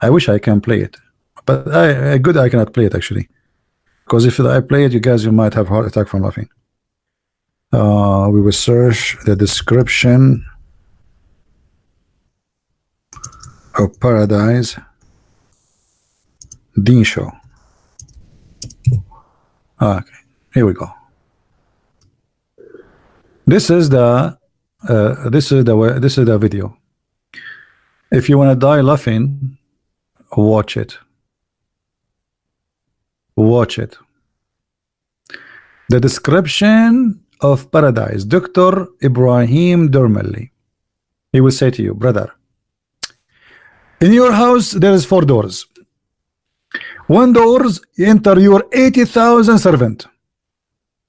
I wish I can play it, but I cannot play it actually. Because if I play it, you might have heart attack from laughing. We will search the description of paradise. Dean Show. Okay, here we go. This is the video. If you want to die laughing, watch it. Watch it. The description of paradise. Dr. Ibrahim Dermali. He will say to you, brother, in your house there is 4 doors. One doors enter your 80,000 servant,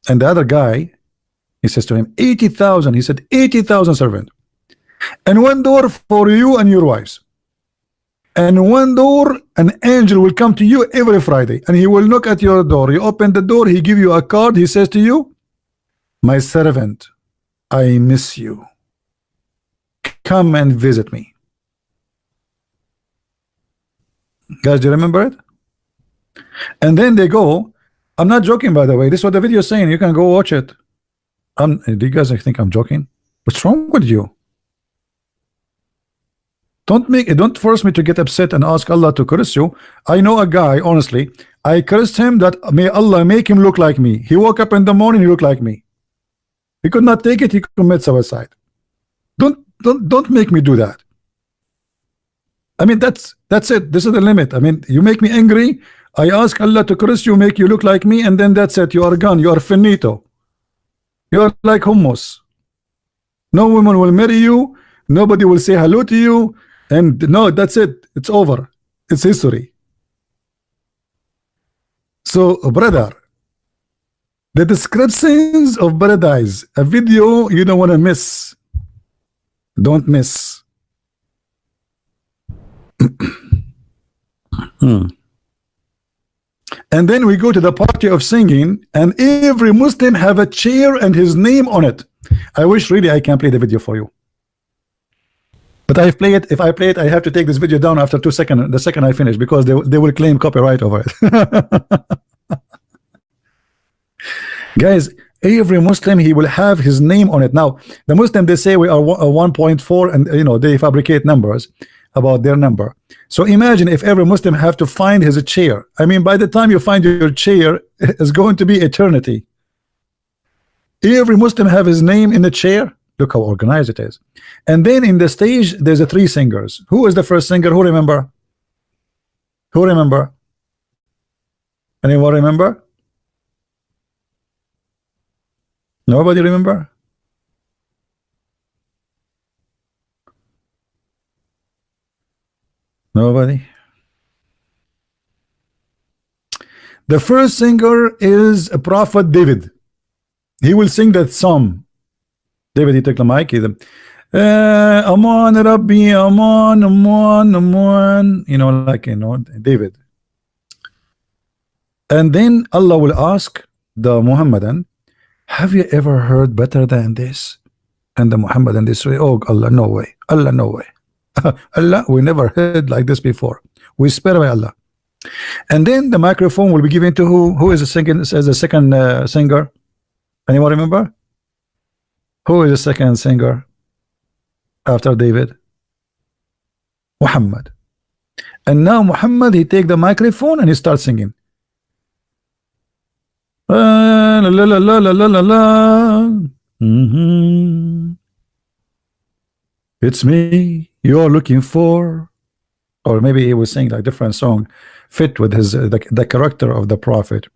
and the other guy, he says to him 80,000. He said 80,000 servant, and one door for you and your wives. And one door, an angel will come to you every Friday, and he will knock at your door. You open the door, he give you a card. He says to you, my servant, I miss you. Come and visit me. Guys, do you remember it? And then they go. I'm not joking, by the way. This is what the video is saying. You can go watch it. Do you guys think I'm joking? What's wrong with you? Don't force me to get upset and ask Allah to curse you. I know a guy, honestly, I cursed him that may Allah make him look like me. He woke up in the morning, he looked like me. He could not take it, he commit suicide. Don't make me do that. I mean, that's it. This is the limit. I mean, you make me angry, I ask Allah to curse you, make you look like me, and then that's it. You are gone. You are finito. You are like hummus. No woman will marry you. Nobody will say hello to you. And no, that's it. It's over. It's history. So, brother, the descriptions of paradise, a video you don't want to miss. Don't miss. And then we go to the party of singing, and every Muslim have a chair and his name on it. I wish really I can play the video for you. But if I play it, I have to take this video down after 2 seconds, the second I finish, because they will claim copyright over it. Guys, every Muslim, he will have his name on it. Now, the Muslim, they say we are 1.4, and they fabricate numbers about their number. So imagine if every Muslim have to find his chair. I mean, by the time you find your chair, it's going to be eternity. Every Muslim have his name in the chair. Look how organized it is. And then in the stage, there's 3 singers. Who is the first singer? Who remember? Who remember? Anyone remember? Nobody remember? Nobody. The first singer is a prophet David. He will sing that psalm. David, he take the mic. Aman Rabbi, Aman, Aman, Aman. Like David. And then Allah will ask the Muhammadan, have you ever heard better than this? And the Muhammadan this way, oh Allah, no way. Allah, no way. Allah, we never heard like this before. We swear by Allah. And then the microphone will be given to who? Who is the second singer? Anyone remember? Who is the second singer after David? Muhammad. And now Muhammad, he take the microphone and he starts singing. La, la, la, la, la, la, la. It's me you're looking for. Or maybe he was saying like different song fit with his the character of the prophet.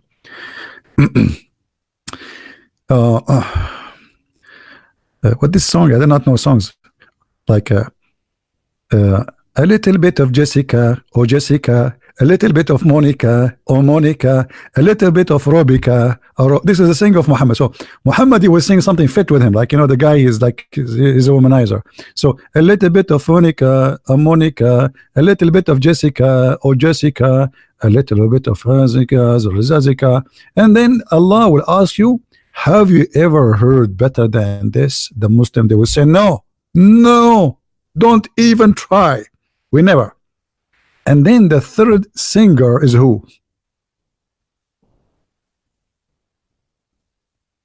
What this song? I do not know songs like a little bit of Jessica, oh Jessica, a little bit of Monica, oh Monica, a little bit of Robica. This is a singer of Muhammad. So Muhammad, he was saying something fit with him, like the guy is like he's a womanizer. So a little bit of Monica, Monica, a little bit of Jessica, oh Jessica, a little bit of Zazika, and then Allah will ask you, have you ever heard better than this? The Muslim, they will say no, no, don't even try. We never. And then the third singer is who?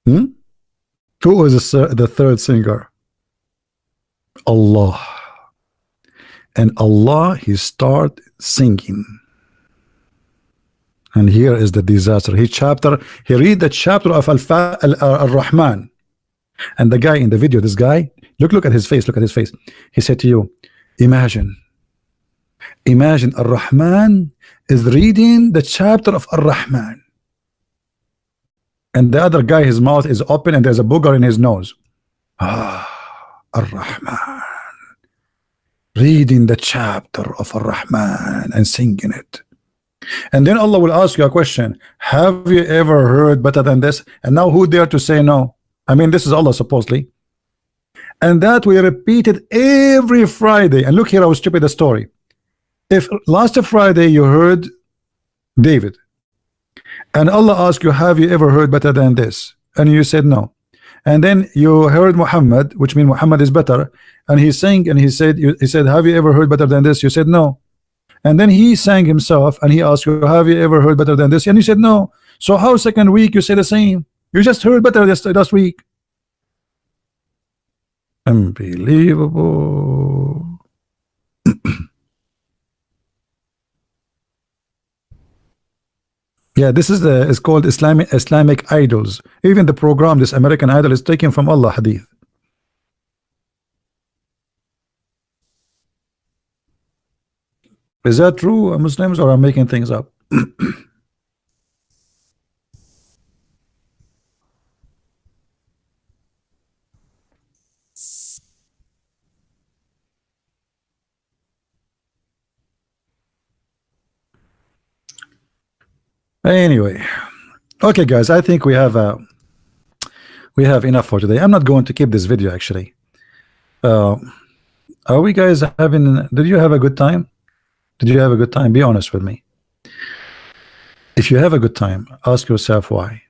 Who is the third singer? Allah. And Allah, he start singing. And here is the disaster. He read the chapter of Al-Rahman. And the guy in the video, this guy, look at his face, look at his face. He said to you, imagine Ar-Rahman is reading the chapter of Ar-Rahman, and the other guy, his mouth is open and there's a booger in his nose. Ar-Rahman reading the chapter of Ar-Rahman and singing it. And then Allah will ask you a question, have you ever heard better than this? And now who dare to say no? I mean, this is Allah supposedly. And that we repeated every Friday. And look here how stupid the story. If last Friday you heard David, and Allah asked you, have you ever heard better than this? And you said no. And then you heard Muhammad, which means Muhammad is better, and he sang and he said, have you ever heard better than this? You said no. And then he sang himself and he asked you, have you ever heard better than this? And you said no. So how second week you say the same? You just heard better last week. Unbelievable. Yeah, this is it's called Islamic idols. Even the program, this American Idol, is taken from Allah hadith. Is that true, Muslims, or I'm making things up? Anyway, okay, guys, I think we have enough for today. I'm not going to keep this video actually. Are we guys having? Did you have a good time? Did you have a good time? Be honest with me. If you have a good time, ask yourself why.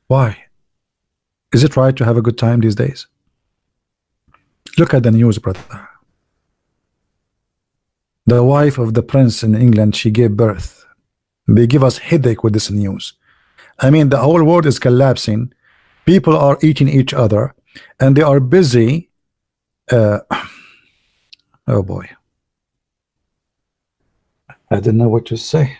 Why? Is it right to have a good time these days? Look at the news, brother. The wife of the prince in England, she gave birth. They give us headache with this news. I mean, the whole world is collapsing. People are eating each other, and they are busy. Oh boy, I don't know what to say.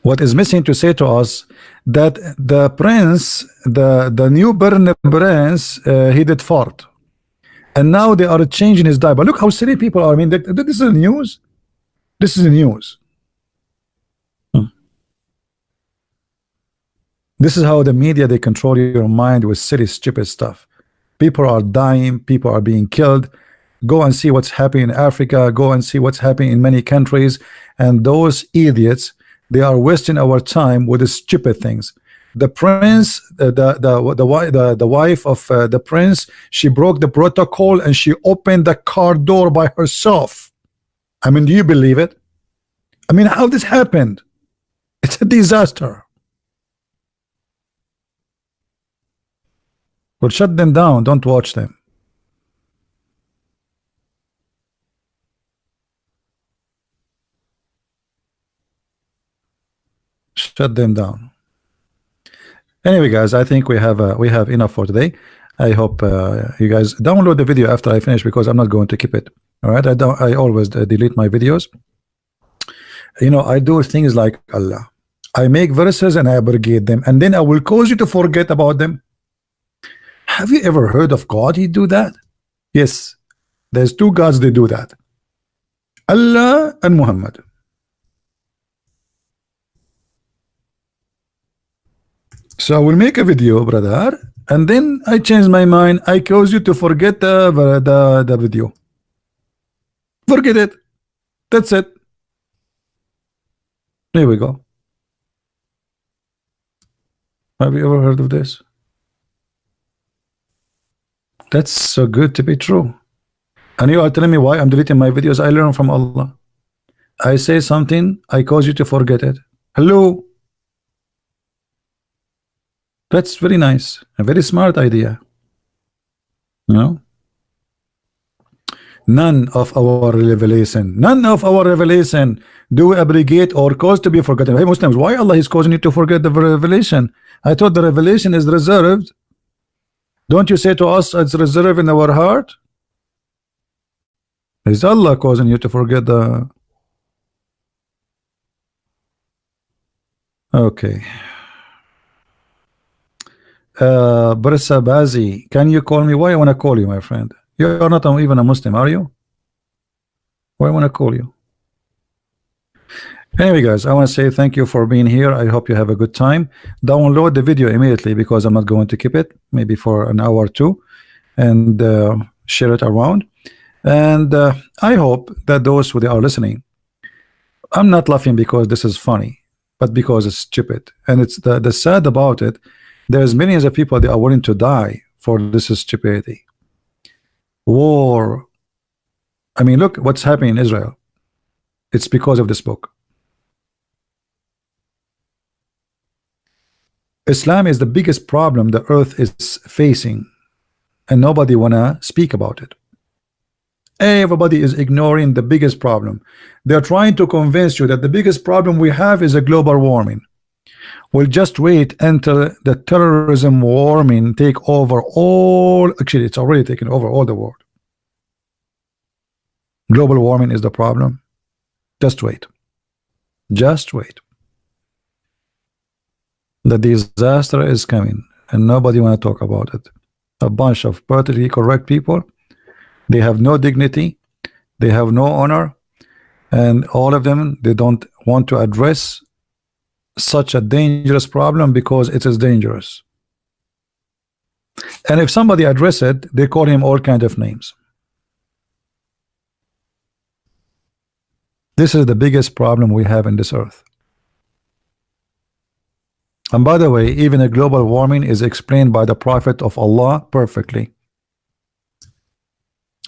What is missing to say to us that the prince, the newborn prince, he did fart, and now they are changing his diaper. Look how silly people are. I mean, this is the news. This is the news. This is how the media, they control your mind with silly, stupid stuff. People are dying, people are being killed. Go and see what's happening in Africa, go and see what's happening in many countries, and those idiots, they are wasting our time with the stupid things. The prince, the wife of the prince, she broke the protocol and she opened the car door by herself. I mean, do you believe it? I mean, how this happened? It's a disaster. Well, shut them down, don't watch them. Shut them down. Anyway, guys, I think we have enough for today. I hope you guys download the video after I finish, because I'm not going to keep it. All right, I always delete my videos. You know, I do things like Allah. I make verses and I abrogate them, and then I will cause you to forget about them. Have you ever heard of God? He do that? Yes, there's two gods. They do that: Allah and Muhammad. So I will make a video, brother, and then I change my mind. I cause you to forget the video. Forget it. That's it. There we go. Have you ever heard of this? That's so good to be true. And you are telling me why I'm deleting my videos? I learn from Allah. I say something, I cause you to forget it. Hello. That's very nice. A very smart idea. You know? None of our revelation do we abrogate or cause to be forgotten. Hey Muslims, why Allah is causing you to forget the revelation? I thought the revelation is reserved. Don't you say to us it's reserved in our heart? Is Allah causing you to forget the... Okay. Barissa Bazi, can you call me? Why I want to call you, my friend? You're not even a Muslim, are you? Why I want to call you? Anyway, guys, I want to say thank you for being here. I hope you have a good time. Download the video immediately, because I'm not going to keep it, maybe for an hour or two, and share it around. And I hope that those who are listening, I'm not laughing because this is funny, but because it's stupid. And it's the sad about it, there's millions of people that are willing to die for this stupidity. War. I mean, look what's happening in Israel. It's because of this book. Islam is the biggest problem the earth is facing, and nobody wanna speak about it. Everybody is ignoring the biggest problem. They're trying to convince you that the biggest problem we have is a global warming. We'll just wait until the terrorism warming take over all. Actually, it's already taken over all the world. Global warming is the problem. Just wait. Just wait. The disaster is coming, and nobody want to talk about it. A bunch of politically correct people. They have no dignity. They have no honor, and all of them, they don't want to address such a dangerous problem because it is dangerous. And if somebody address it, they call him all kind of names. This is the biggest problem we have in this earth. And by the way, even a global warming is explained by the Prophet of Allah perfectly.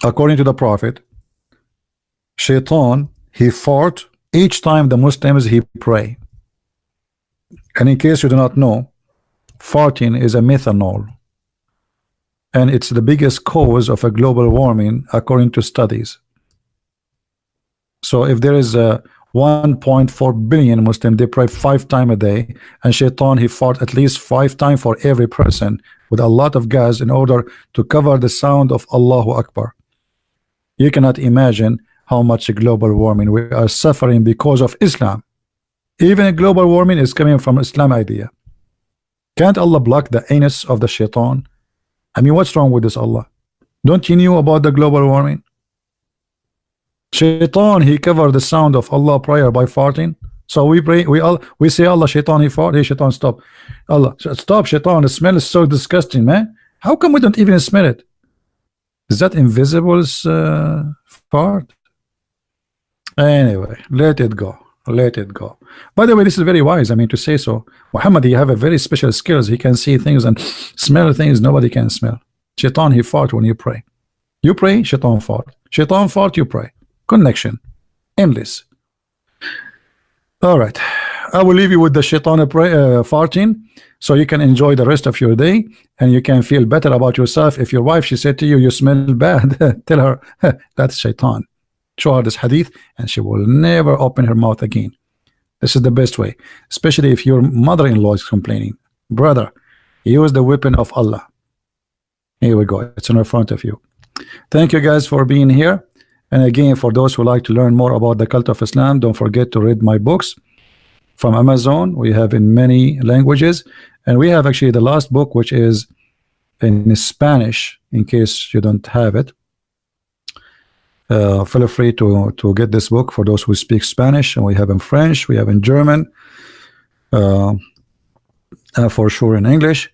According to the Prophet, Shaitan, he fought each time the Muslims he pray. And in case you do not know, farting is a methanol, and it's the biggest cause of a global warming according to studies. So if there is a 1.4 billion Muslim, they pray 5 times a day, and Shaitan, he fought at least 5 times for every person with a lot of gas in order to cover the sound of Allahu Akbar. You cannot imagine how much global warming we are suffering because of Islam. Even global warming is coming from Islam idea. Can't Allah block the anus of the Shaitan? I mean, what's wrong with this, Allah? Don't you know about the global warming? Shaitan, he covered the sound of Allah prayer by farting. So we pray, we say, Allah, shaitan, he fart. Hey, shaitan, stop. Allah, stop, shaitan. The smell is so disgusting, man. How come we don't even smell it? Is that invisible's fart? Anyway, let it go. Let it go. By the way, this is very wise. I mean, to say so. Muhammad, he have a very special skills. He can see things and smell things nobody can smell. Shaitan, he fart when you pray. You pray, shaitan fart. Shaitan fart, you pray. Connection. Endless. All right. I will leave you with the shaitan farting, so you can enjoy the rest of your day and you can feel better about yourself. If your wife, she said to you, you smell bad, tell her, that's shaitan. Show her this hadith and she will never open her mouth again. This is the best way, especially if your mother-in-law is complaining. Brother, use the weapon of Allah. Here we go. It's in front of you. Thank you guys for being here. And again, for those who like to learn more about the cult of Islam, don't forget to read my books from Amazon. We have in many languages, and we have actually the last book, which is in Spanish, in case you don't have it. Feel free to get this book for those who speak Spanish, and we have in French, we have in German, for sure in English,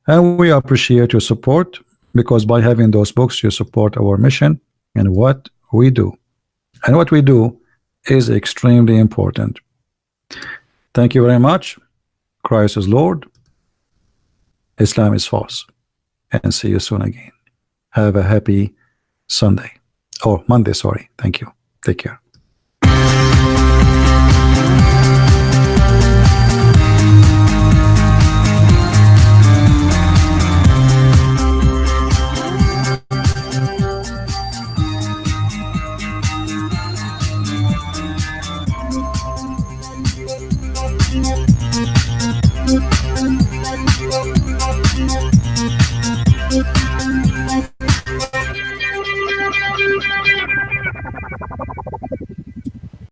and we appreciate your support, because by having those books you support our mission and what we do, and what we do is extremely important. Thank you very much. Christ is Lord, Islam is false, and see you soon again. Have a happy Sunday. Oh, Monday, sorry. Thank you. Take care.